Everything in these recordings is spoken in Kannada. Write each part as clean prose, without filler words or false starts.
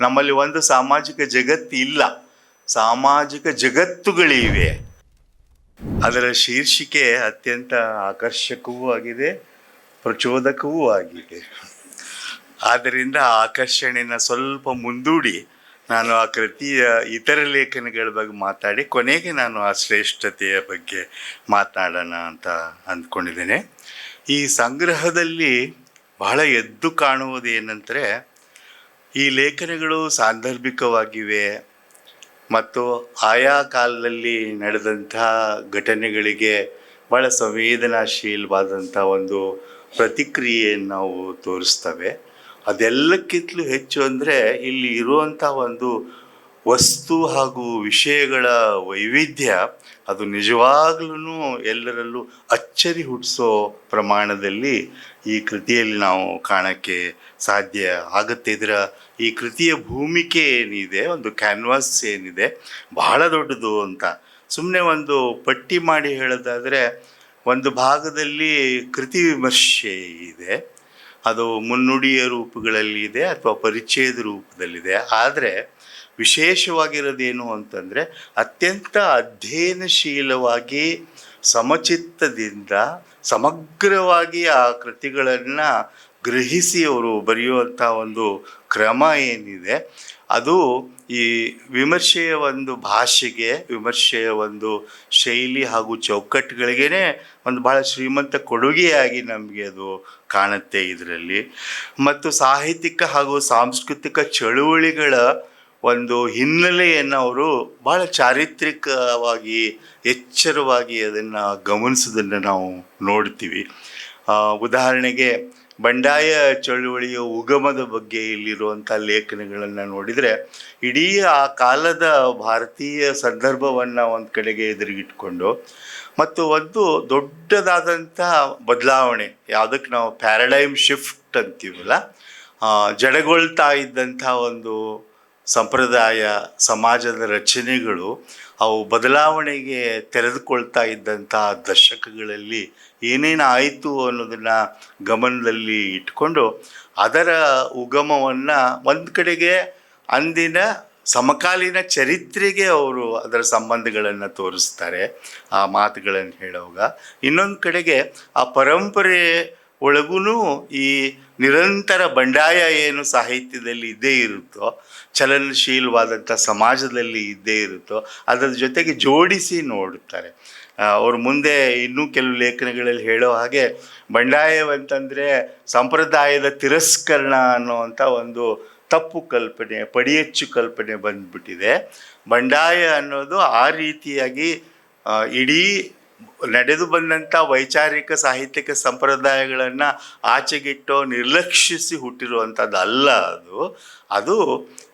ನಮ್ಮಲ್ಲಿ ಒಂದು ಸಾಮಾಜಿಕ ಜಗತ್ತು ಇಲ್ಲ, ಸಾಮಾಜಿಕ ಜಗತ್ತುಗಳಿವೆ. ಅದರ ಶೀರ್ಷಿಕೆ ಅತ್ಯಂತ ಆಕರ್ಷಕವೂ ಆಗಿದೆ, ಪ್ರಚೋದಕವೂ ಆಗಿದೆ. ಆದ್ದರಿಂದ ಆಕರ್ಷಣೆಯನ್ನು ಸ್ವಲ್ಪ ಮುಂದೂಡಿ ನಾನು ಆ ಕೃತಿಯ ಇತರ ಲೇಖನಗಳ ಬಗ್ಗೆ ಮಾತಾಡಿ ಕೊನೆಗೆ ನಾನು ಆ ಶ್ರೇಷ್ಠತೆಯ ಬಗ್ಗೆ ಮಾತನಾಡೋಣ ಅಂತ ಅಂದ್ಕೊಂಡಿದ್ದೇನೆ. ಈ ಸಂಗ್ರಹದಲ್ಲಿ ಬಹಳ ಎದ್ದು ಕಾಣುವುದೇನೆಂದರೆ, ಈ ಲೇಖನಗಳು ಸಾಂದರ್ಭಿಕವಾಗಿವೆ ಮತ್ತು ಆಯಾ ಕಾಲದಲ್ಲಿ ನಡೆದಂಥ ಘಟನೆಗಳಿಗೆ ಭಾಳ ಸಂವೇದನಾಶೀಲವಾದಂಥ ಒಂದು ಪ್ರತಿಕ್ರಿಯೆಯನ್ನು ನಾವು ತೋರಿಸ್ತವೆ. ಅದೆಲ್ಲಕ್ಕಿಂತಲೂ ಹೆಚ್ಚು ಅಂದರೆ ಇಲ್ಲಿ ಇರುವಂಥ ಒಂದು ವಸ್ತು ಹಾಗೂ ವಿಷಯಗಳ ವೈವಿಧ್ಯ ಅದು ನಿಜವಾಗ್ಲೂ ಎಲ್ಲರಲ್ಲೂ ಅಚ್ಚರಿ ಹುಟ್ಟಿಸೋ ಪ್ರಮಾಣದಲ್ಲಿ ಈ ಕೃತಿಯಲ್ಲಿ ನಾವು ಕಾಣೋಕ್ಕೆ ಸಾಧ್ಯ ಆಗುತ್ತೆ. ಈ ಕೃತಿಯ ಭೂಮಿಕೆ ಏನಿದೆ, ಒಂದು ಕ್ಯಾನ್ವಾಸ್ ಏನಿದೆ, ಬಹಳ ದೊಡ್ಡದು ಅಂತ. ಸುಮ್ಮನೆ ಒಂದು ಪಟ್ಟಿ ಮಾಡಿ ಹೇಳೋದಾದರೆ, ಒಂದು ಭಾಗದಲ್ಲಿ ಕೃತಿ ವಿಮರ್ಶೆ ಇದೆ, ಅದು ಮುನ್ನುಡಿಯ ರೂಪಗಳಲ್ಲಿ ಇದೆ ಅಥವಾ ಪರಿಚಯದ ರೂಪದಲ್ಲಿದೆ. ಆದರೆ ವಿಶೇಷವಾಗಿರೋದೇನು ಅಂತಂದರೆ, ಅತ್ಯಂತ ಅಧ್ಯಯನಶೀಲವಾಗಿ ಸಮಚಿತ್ತದಿಂದ ಸಮಗ್ರವಾಗಿ ಆ ಕೃತಿಗಳನ್ನು ಗ್ರಹಿಸಿ ಅವರು ಬರೆಯುವಂಥ ಒಂದು ಕ್ರಮ ಏನಿದೆ, ಅದು ಈ ವಿಮರ್ಶೆಯ ಒಂದು ಭಾಷೆಗೆ, ವಿಮರ್ಶೆಯ ಒಂದು ಶೈಲಿ ಹಾಗೂ ಚೌಕಟ್ಟುಗಳಿಗೇ ಒಂದು ಭಾಳ ಶ್ರೀಮಂತ ಕೊಡುಗೆಯಾಗಿ ನಮಗೆ ಅದು ಕಾಣುತ್ತೆ ಇದರಲ್ಲಿ. ಮತ್ತು ಸಾಹಿತ್ಯಿಕ ಹಾಗೂ ಸಾಂಸ್ಕೃತಿಕ ಚಳುವಳಿಗಳ ಒಂದು ಹಿನ್ನೆಲೆಯನ್ನು ಅವರು ಭಾಳ ಚಾರಿತ್ರಿಕವಾಗಿ ಎಚ್ಚರವಾಗಿ ಅದನ್ನು ಗಮನಿಸೋದನ್ನು ನಾವು ನೋಡ್ತೀವಿ. ಉದಾಹರಣೆಗೆ ಬಂಡಾಯ ಚಳುವಳಿಯ ಉಗಮದ ಬಗ್ಗೆ ಇಲ್ಲಿರುವಂಥ ಲೇಖನಗಳನ್ನು ನೋಡಿದರೆ, ಇಡೀ ಆ ಕಾಲದ ಭಾರತೀಯ ಸಂದರ್ಭವನ್ನು ಒಂದು ಕಡೆಗೆ ಎದುರಿಗಿಟ್ಕೊಂಡು ಮತ್ತು ಒಂದು ದೊಡ್ಡದಾದಂಥ ಬದಲಾವಣೆ, ಯಾವುದಕ್ಕೆ ನಾವು ಪ್ಯಾರಡೈಮ್ ಶಿಫ್ಟ್ ಅಂತೀವಲ್ಲ, ಜಡಗೊಳ್ತಾ ಇದ್ದಂಥ ಒಂದು ಸಂಪ್ರದಾಯ ಸಮಾಜದ ರಚನೆಗಳು ಅವು ಬದಲಾವಣೆಗೆ ತೆರೆದುಕೊಳ್ತಾ ಇದ್ದಂಥ ದಶಕಗಳಲ್ಲಿ ಏನೇನು ಆಯಿತು ಅನ್ನೋದನ್ನು ಗಮನದಲ್ಲಿ ಇಟ್ಕೊಂಡು ಅದರ ಉಗಮವನ್ನು ಒಂದು ಕಡೆಗೆ ಅಂದಿನ ಸಮಕಾಲೀನ ಚರಿತ್ರೆಗೆ ಅವರು ಅದರ ಸಂಬಂಧಗಳನ್ನು ತೋರಿಸ್ತಾರೆ ಆ ಮಾತುಗಳನ್ನು ಹೇಳುವಾಗ. ಇನ್ನೊಂದು ಕಡೆಗೆ ಆ ಪರಂಪರೆ ಒಳಗೂ ಈ ನಿರಂತರ ಬಂಡಾಯ ಏನು ಸಾಹಿತ್ಯದಲ್ಲಿ ಇದ್ದೇ ಇರುತ್ತೋ, ಚಲನಶೀಲವಾದಂಥ ಸಮಾಜದಲ್ಲಿ ಇದ್ದೇ ಇರುತ್ತೋ, ಅದರ ಜೊತೆಗೆ ಜೋಡಿಸಿ ನೋಡುತ್ತಾರೆ. ಅವ್ರ ಮುಂದೆ ಇನ್ನೂ ಕೆಲವು ಲೇಖನಗಳಲ್ಲಿ ಹೇಳೋ ಹಾಗೆ, ಬಂಡಾಯವಂತಂದರೆ ಸಂಪ್ರದಾಯದ ತಿರಸ್ಕರಣ ಅನ್ನೋವಂಥ ಒಂದು ತಪ್ಪು ಕಲ್ಪನೆ, ಪಡಿಯಚ್ಚು ಕಲ್ಪನೆ ಬಂದ್ಬಿಟ್ಟಿದೆ. ಬಂಡಾಯ ಅನ್ನೋದು ಆ ರೀತಿಯಾಗಿ ಇಡೀ ನಡೆದು ಬಂದಂಥ ವೈಚಾರಿಕ ಸಾಹಿತ್ಯಿಕ ಸಂಪ್ರದಾಯಗಳನ್ನು ಆಚೆಗಿಟ್ಟು ನಿರ್ಲಕ್ಷಿಸಿ ಹುಟ್ಟಿರುವಂಥದ್ದು ಅಲ್ಲ. ಅದು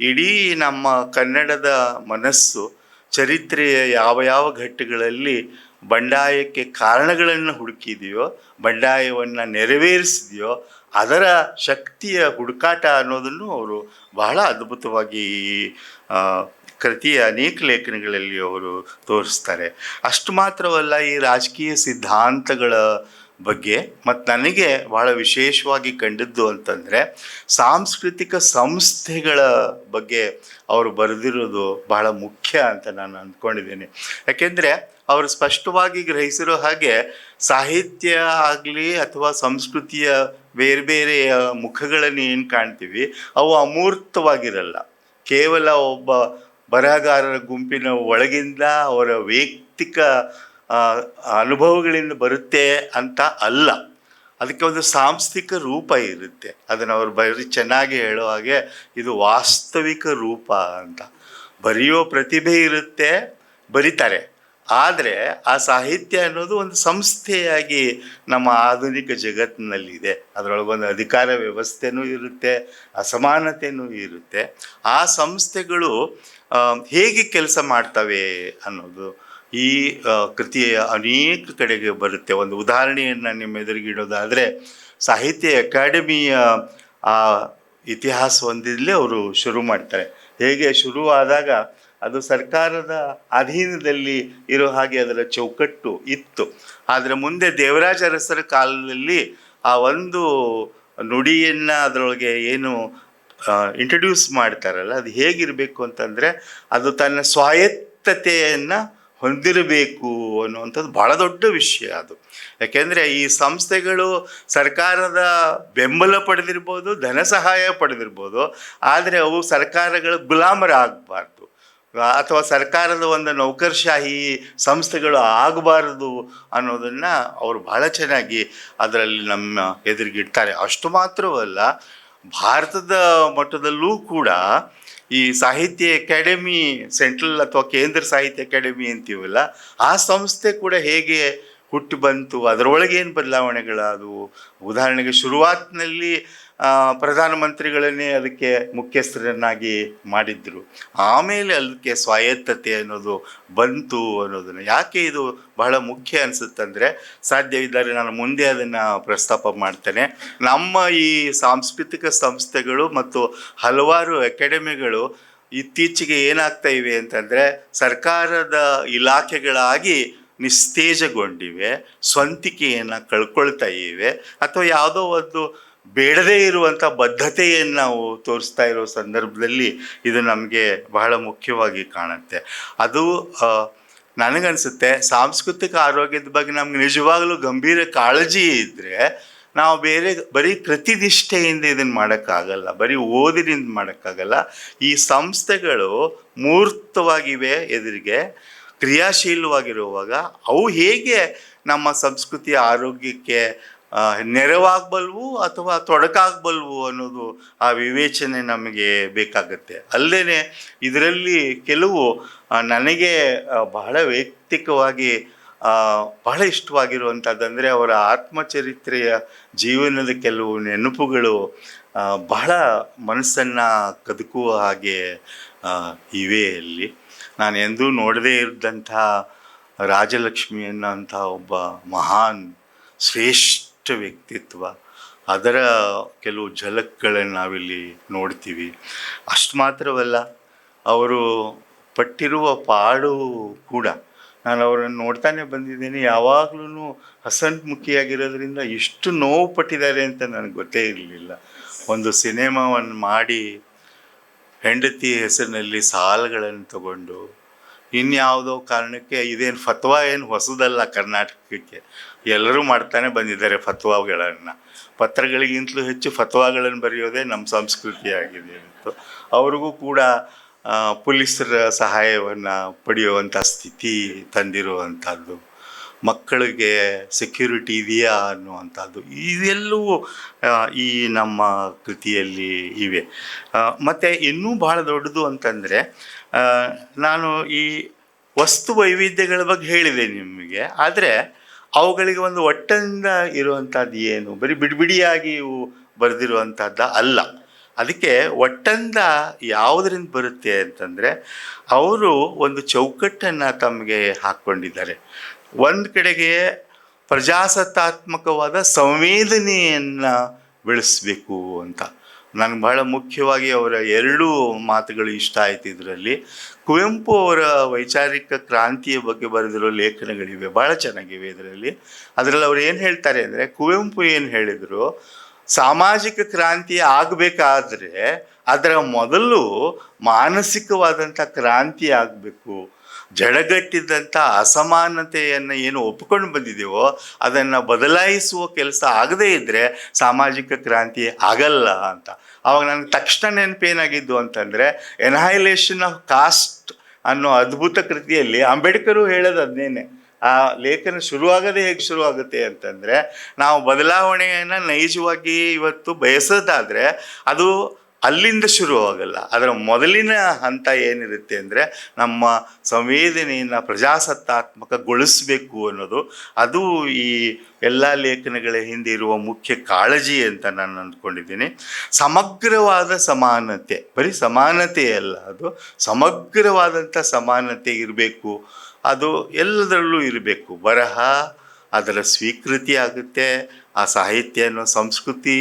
ಇಡೀ ನಮ್ಮ ಕನ್ನಡದ ಮನಸ್ಸು ಚರಿತ್ರೆಯ ಯಾವ ಘಟ್ಟಗಳಲ್ಲಿ ಬಂಡಾಯಕ್ಕೆ ಕಾರಣಗಳನ್ನು ಹುಡುಕಿದೆಯೋ, ಬಂಡಾಯವನ್ನು ನೆರವೇರಿಸಿದೆಯೋ ಅದರ ಶಕ್ತಿಯ ಹುಡುಕಾಟ ಅನ್ನೋದನ್ನು ಅವರು ಬಹಳ ಅದ್ಭುತವಾಗಿ ಕೃತಿಯ ಅನೇಕ ಲೇಖನಗಳಲ್ಲಿ ಅವರು ತೋರಿಸ್ತಾರೆ. ಅಷ್ಟು ಮಾತ್ರವಲ್ಲ, ಈ ರಾಜಕೀಯ ಸಿದ್ಧಾಂತಗಳ ಬಗ್ಗೆ ಮತ್ತು ನನಗೆ ಭಾಳ ವಿಶೇಷವಾಗಿ ಕಂಡಿದ್ದು ಅಂತಂದರೆ ಸಾಂಸ್ಕೃತಿಕ ಸಂಸ್ಥೆಗಳ ಬಗ್ಗೆ ಅವರು ಬರೆದಿರೋದು ಬಹಳ ಮುಖ್ಯ ಅಂತ ನಾನು ಅಂದ್ಕೊಂಡಿದ್ದೇನೆ. ಯಾಕೆಂದರೆ ಅವರು ಸ್ಪಷ್ಟವಾಗಿ ಗ್ರಹಿಸಿರೋ ಹಾಗೆ ಸಾಹಿತ್ಯ ಆಗಲಿ ಅಥವಾ ಸಂಸ್ಕೃತಿಯ ಬೇರೆ ಬೇರೆಯ ಮುಖಗಳನ್ನು ಏನು ಕಾಣ್ತೀವಿ ಅವು ಅಮೂರ್ತವಾಗಿರಲ್ಲ. ಕೇವಲ ಒಬ್ಬ ಬರಹಗಾರರ ಗುಂಪಿನ ಒಳಗಿಂದ ಅವರ ವೈಯಕ್ತಿಕ ಅನುಭವಗಳಿಂದ ಬರುತ್ತೆ ಅಂತ ಅಲ್ಲ, ಅದಕ್ಕೆ ಒಂದು ಸಾಂಸ್ಥಿಕ ರೂಪ ಇರುತ್ತೆ. ಅದನ್ನು ಅವರು ಬರೀ ಚೆನ್ನಾಗಿ ಹೇಳೋ ಹಾಗೆ ಇದು ವಾಸ್ತವಿಕ ರೂಪ ಅಂತ. ಬರೆಯೋ ಪ್ರತಿಭೆ ಇರುತ್ತೆ, ಬರೀತಾರೆ. ಆದರೆ ಆ ಸಾಹಿತ್ಯ ಅನ್ನೋದು ಒಂದು ಸಂಸ್ಥೆಯಾಗಿ ನಮ್ಮ ಆಧುನಿಕ ಜಗತ್ತಿನಲ್ಲಿದೆ. ಅದರೊಳಗೊಂದು ಅಧಿಕಾರ ವ್ಯವಸ್ಥೆನೂ ಇರುತ್ತೆ, ಅಸಮಾನತೆಯೂ ಇರುತ್ತೆ. ಆ ಸಂಸ್ಥೆಗಳು ಹೇಗೆ ಕೆಲಸ ಮಾಡ್ತವೆ ಅನ್ನೋದು ಈ ಕೃತಿಯ ಅನೇಕ ಕಡೆಗೆ ಬರುತ್ತೆ. ಒಂದು ಉದಾಹರಣೆಯನ್ನು ನಿಮ್ಮ ಎದುರಿಗಿಡೋದಾದರೆ, ಸಾಹಿತ್ಯ ಅಕಾಡೆಮಿಯ ಆ ಇತಿಹಾಸ ಹೊಂದಿದಲೇ ಅವರು ಶುರು ಮಾಡ್ತಾರೆ. ಹೇಗೆ ಶುರುವಾದಾಗ ಅದು ಸರ್ಕಾರದ ಅಧೀನದಲ್ಲಿ ಇರೋ ಹಾಗೆ ಅದರ ಚೌಕಟ್ಟು ಇತ್ತು. ಆದರೆ ಮುಂದೆ ದೇವರಾಜ ಅರಸರ ಕಾಲದಲ್ಲಿ ಆ ಒಂದು ನುಡಿಯನ್ನು ಅದರೊಳಗೆ ಏನು ಇಂಟ್ರಡ್ಯೂಸ್ ಮಾಡ್ತಾರಲ್ಲ, ಅದು ಹೇಗಿರಬೇಕು ಅಂತಂದರೆ ಅದು ತನ್ನ ಸ್ವಾಯತ್ತತೆಯನ್ನು ಹೊಂದಿರಬೇಕು ಅನ್ನುವಂಥದ್ದು ಭಾಳ ದೊಡ್ಡ ವಿಷಯ ಅದು. ಯಾಕೆಂದರೆ ಈ ಸಂಸ್ಥೆಗಳು ಸರ್ಕಾರದ ಬೆಂಬಲ ಪಡೆದಿರ್ಬೋದು, ಧನ ಸಹಾಯ ಪಡೆದಿರ್ಬೋದು, ಆದರೆ ಅವು ಸರ್ಕಾರಗಳ ಗುಲಾಮರಾಗಬಾರ್ದು, ಅಥವಾ ಸರ್ಕಾರದ ಒಂದು ನೌಕರಶಾಹಿ ಸಂಸ್ಥೆಗಳು ಆಗಬಾರದು ಅನ್ನೋದನ್ನು ಅವರು ಭಾಳ ಚೆನ್ನಾಗಿ ಅದರಲ್ಲಿ ನಮ್ಮ ಎದುರಿಗಿಡ್ತಾರೆ. ಅಷ್ಟು ಮಾತ್ರವಲ್ಲ, ಭಾರತದ ಮಟ್ಟದಲ್ಲೂ ಕೂಡ ಈ ಸಾಹಿತ್ಯ ಅಕಾಡೆಮಿ, ಸೆಂಟ್ರಲ್ ಅಥವಾ ಕೇಂದ್ರ ಸಾಹಿತ್ಯ ಅಕಾಡೆಮಿ ಅಂತೀವಲ್ಲ, ಆ ಸಂಸ್ಥೆ ಕೂಡ ಹೇಗೆ ಹುಟ್ಟು ಬಂತು, ಅದರೊಳಗೆ ಏನು ಬದಲಾವಣೆಗಳಾದವು. ಉದಾಹರಣೆಗೆ ಶುರುವಾತಿನಲ್ಲಿ ಪ್ರಧಾನಮಂತ್ರಿಗಳನ್ನೇ ಅದಕ್ಕೆ ಮುಖ್ಯಸ್ಥರನ್ನಾಗಿ ಮಾಡಿದ್ರು. ಆಮೇಲೆ ಅದಕ್ಕೆ ಸ್ವಾಯತ್ತತೆ ಅನ್ನೋದು ಬಂತು ಅನ್ನೋದನ್ನು ಯಾಕೆ ಇದು ಬಹಳ ಮುಖ್ಯ ಅನಿಸುತ್ತಂದರೆ, ಸಾಧ್ಯವಿದ್ದರೆ ನಾನು ಮುಂದೆ ಅದನ್ನು ಪ್ರಸ್ತಾಪ ಮಾಡ್ತೇನೆ. ನಮ್ಮ ಈ ಸಾಂಸ್ಕೃತಿಕ ಸಂಸ್ಥೆಗಳು ಮತ್ತು ಹಲವಾರು ಅಕಾಡೆಮಿಗಳು ಇತ್ತೀಚೆಗೆ ಏನಾಗ್ತಾ ಇವೆ ಅಂತಂದರೆ, ಸರ್ಕಾರದ ಇಲಾಖೆಗಳಾಗಿ ನಿಸ್ತೇಜಗೊಂಡಿವೆ, ಸ್ವಂತಿಕೆಯನ್ನು ಕಳ್ಕೊಳ್ತಾ ಇವೆ, ಅಥವಾ ಯಾವುದೋ ಒಂದು ಬೇಡದೇ ಇರುವಂಥ ಬದ್ಧತೆಯನ್ನು ನಾವು ತೋರಿಸ್ತಾ ಇರೋ ಸಂದರ್ಭದಲ್ಲಿ ಇದು ನಮಗೆ ಬಹಳ ಮುಖ್ಯವಾಗಿ ಕಾಣುತ್ತೆ. ಅದು ನನಗನ್ಸುತ್ತೆ ಸಾಂಸ್ಕೃತಿಕ ಆರೋಗ್ಯದ ಬಗ್ಗೆ ನಮ್ಗೆ ನಿಜವಾಗಲೂ ಗಂಭೀರ ಕಾಳಜಿ ಇದ್ದರೆ ನಾವು ಬರೀ ಕೃತಿನಿಷ್ಠೆಯಿಂದ ಇದನ್ನು ಮಾಡೋಕ್ಕಾಗಲ್ಲ, ಬರೀ ಓದಿನಿಂದ ಮಾಡೋಕ್ಕಾಗಲ್ಲ. ಈ ಸಂಸ್ಥೆಗಳು ಮೂರ್ತವಾಗಿವೆ, ಎದುರಿಗೆ ಕ್ರಿಯಾಶೀಲವಾಗಿರುವಾಗ ಅವು ಹೇಗೆ ನಮ್ಮ ಸಂಸ್ಕೃತಿಯ ಆರೋಗ್ಯಕ್ಕೆ ನೆರವಾಗಬಲ್ವು ಅಥವಾ ತೊಡಕಾಗಬಲ್ವು ಅನ್ನೋದು ಆ ವಿವೇಚನೆ ನಮಗೆ ಬೇಕಾಗತ್ತೆ. ಅಲ್ಲದೆ ಇದರಲ್ಲಿ ಕೆಲವು ನನಗೆ ಬಹಳ ವೈಯಕ್ತಿಕವಾಗಿ ಬಹಳ ಇಷ್ಟವಾಗಿರುವಂಥದ್ದಂದರೆ ಅವರ ಆತ್ಮಚರಿತ್ರೆಯ ಜೀವನದ ಕೆಲವು ನೆನಪುಗಳು ಬಹಳ ಮನಸ್ಸನ್ನು ಕದಕುವ ಹಾಗೆ ಇವೆ. ಅಲ್ಲಿ ನಾನು ಎಂದೂ ನೋಡದೇ ಇದ್ದಂಥ ರಾಜಲಕ್ಷ್ಮಿ ಅನ್ನೋಂಥ ಒಬ್ಬ ಮಹಾನ್ ಶ್ರೇಷ್ಠ ವ್ಯಕ್ತಿತ್ವ, ಅದರ ಕೆಲವು ಝಲಕ್ಗಳನ್ನು ನಾವಿಲ್ಲಿ ನೋಡ್ತೀವಿ. ಅಷ್ಟು ಮಾತ್ರವಲ್ಲ, ಅವರು ಪಟ್ಟಿರುವ ಪಾಡು ಕೂಡ, ನಾನು ಅವರನ್ನು ನೋಡ್ತಾನೆ ಬಂದಿದ್ದೇನೆ, ಯಾವಾಗಲೂ ಹಸನ್ಮುಖಿಯಾಗಿರೋದ್ರಿಂದ ಇಷ್ಟು ನೋವು ಪಟ್ಟಿದ್ದಾರೆ ಅಂತ ನನಗೆ ಗೊತ್ತೇ ಇರಲಿಲ್ಲ. ಒಂದು ಸಿನಿಮಾವನ್ನು ಮಾಡಿ ಹೆಂಡತಿ ಹೆಸರಿನಲ್ಲಿ ಸಾಲಗಳನ್ನು ತಗೊಂಡು, ಇನ್ಯಾವುದೋ ಕಾರಣಕ್ಕೆ, ಇದೇನು ಫತ್ವಾ ಏನು ಹೊಸದಲ್ಲ ಕರ್ನಾಟಕಕ್ಕೆ, ಎಲ್ಲರೂ ಮಾಡ್ತಾನೆ ಬಂದಿದ್ದಾರೆ ಫತ್ವಾಗಳನ್ನು. ಪತ್ರಗಳಿಗಿಂತಲೂ ಹೆಚ್ಚು ಫತ್ವಾಗಳನ್ನು ಬರೆಯೋದೇ ನಮ್ಮ ಸಂಸ್ಕೃತಿ ಆಗಿದೆ ಅಂತ. ಅವ್ರಿಗೂ ಕೂಡ ಪೊಲೀಸರ ಸಹಾಯವನ್ನು ಪಡೆಯುವಂಥ ಸ್ಥಿತಿ ತಂದಿರುವಂಥದ್ದು, ಮಕ್ಕಳಿಗೆ ಸೆಕ್ಯೂರಿಟಿ ಇದೆಯಾ ಅನ್ನುವಂಥದ್ದು, ಇದೆಲ್ಲವೂ ಈ ನಮ್ಮ ಕೃತಿಯಲ್ಲಿ ಇವೆ. ಮತ್ತು ಇನ್ನೂ ಭಾಳ ದೊಡ್ಡದು ಅಂತಂದರೆ, ನಾನು ಈ ವಸ್ತು ವೈವಿಧ್ಯಗಳ ಬಗ್ಗೆ ಹೇಳಿದೆ ನಿಮಗೆ, ಆದರೆ ಅವುಗಳಿಗೆ ಒಂದು ಒಟ್ಟಂದ ಇರುವಂಥದ್ದು ಏನು, ಬರೀ ಬಿಡಿಯಾಗಿ ಇವು ಬರೆದಿರುವಂಥದ್ದು ಅಲ್ಲ. ಅದಕ್ಕೆ ಒಟ್ಟಂದ ಯಾವುದರಿಂದ ಬರುತ್ತೆ ಅಂತಂದರೆ, ಅವರು ಒಂದು ಚೌಕಟ್ಟನ್ನು ತಮಗೆ ಹಾಕ್ಕೊಂಡಿದ್ದಾರೆ. ಒಂದು ಕಡೆಗೆ ಪ್ರಜಾಸತ್ತಾತ್ಮಕವಾದ ಸಂವೇದನೆಯನ್ನು ಬೆಳೆಸಬೇಕು ಅಂತ. ನನಗೆ ಬಹಳ ಮುಖ್ಯವಾಗಿ ಅವರ ಎರಡೂ ಮಾತುಗಳು ಇಷ್ಟ ಆಯಿತು ಇದರಲ್ಲಿ. ಕುವೆಂಪು ಅವರ ವೈಚಾರಿಕ ಕ್ರಾಂತಿಯ ಬಗ್ಗೆ ಬರೆದಿರೋ ಲೇಖನಗಳಿವೆ, ಭಾಳ ಚೆನ್ನಾಗಿವೆ ಇದರಲ್ಲಿ. ಅದರಲ್ಲಿ ಅವ್ರು ಏನು ಹೇಳ್ತಾರೆ ಅಂದರೆ, ಕುವೆಂಪು ಏನು ಹೇಳಿದರು, ಸಾಮಾಜಿಕ ಕ್ರಾಂತಿ ಆಗಬೇಕಾದ್ರೆ ಅದರ ಮೊದಲು ಮಾನಸಿಕವಾದಂಥ ಕ್ರಾಂತಿ ಆಗಬೇಕು. ಜಡಗಟ್ಟಿದ್ದಂಥ ಅಸಮಾನತೆಯನ್ನು ಏನು ಒಪ್ಪಿಕೊಂಡು ಬಂದಿದ್ದೀವೋ ಅದನ್ನು ಬದಲಾಯಿಸುವ ಕೆಲಸ ಆಗದೇ ಇದ್ದರೆ ಸಾಮಾಜಿಕ ಕ್ರಾಂತಿ ಆಗಲ್ಲ ಅಂತ. ಆವಾಗ ನನಗೆ ತಕ್ಷಣ ನೆನಪೇನಾಗಿದ್ದು ಅಂತಂದರೆ, ಎನ್ಹೈಲೇಷನ್ ಆಫ್ ಕಾಸ್ಟ್ ಅನ್ನೋ ಅದ್ಭುತ ಕೃತಿಯಲ್ಲಿ ಅಂಬೇಡ್ಕರು ಹೇಳೋದು ಅದನ್ನೇನೆ. ಆ ಲೇಖನ ಶುರುವಾಗದೇ ಹೇಗೆ ಶುರುವಾಗುತ್ತೆ ಅಂತಂದರೆ, ನಾವು ಬದಲಾವಣೆಯನ್ನು ನೈಜವಾಗಿ ಇವತ್ತು ಬಯಸೋದಾದರೆ ಅದು ಅಲ್ಲಿಂದ ಶುರುವಾಗಲ್ಲ. ಅದರ ಮೊದಲಿನ ಹಂತ ಏನಿರುತ್ತೆ ಅಂದರೆ, ನಮ್ಮ ಸಂವೇದನೆಯನ್ನು ಪ್ರಜಾಸತ್ತಾತ್ಮಕಗೊಳಿಸಬೇಕು ಅನ್ನೋದು. ಅದು ಈ ಎಲ್ಲ ಲೇಖನಗಳ ಹಿಂದೆ ಇರುವ ಮುಖ್ಯ ಕಾಳಜಿ ಅಂತ ನಾನು ಅಂದ್ಕೊಂಡಿದ್ದೀನಿ. ಸಮಗ್ರವಾದ ಸಮಾನತೆ, ಬರೀ ಸಮಾನತೆ ಅಲ್ಲ, ಅದು ಸಮಗ್ರವಾದಂಥ ಸಮಾನತೆ ಇರಬೇಕು. ಅದು ಎಲ್ಲದರಲ್ಲೂ ಇರಬೇಕು. ಬರಹ ಅದರ ಸ್ವೀಕೃತಿ ಆಗುತ್ತೆ, ಆ ಸಾಹಿತ್ಯ ಅನ್ನೋ ಸಂಸ್ಕೃತಿ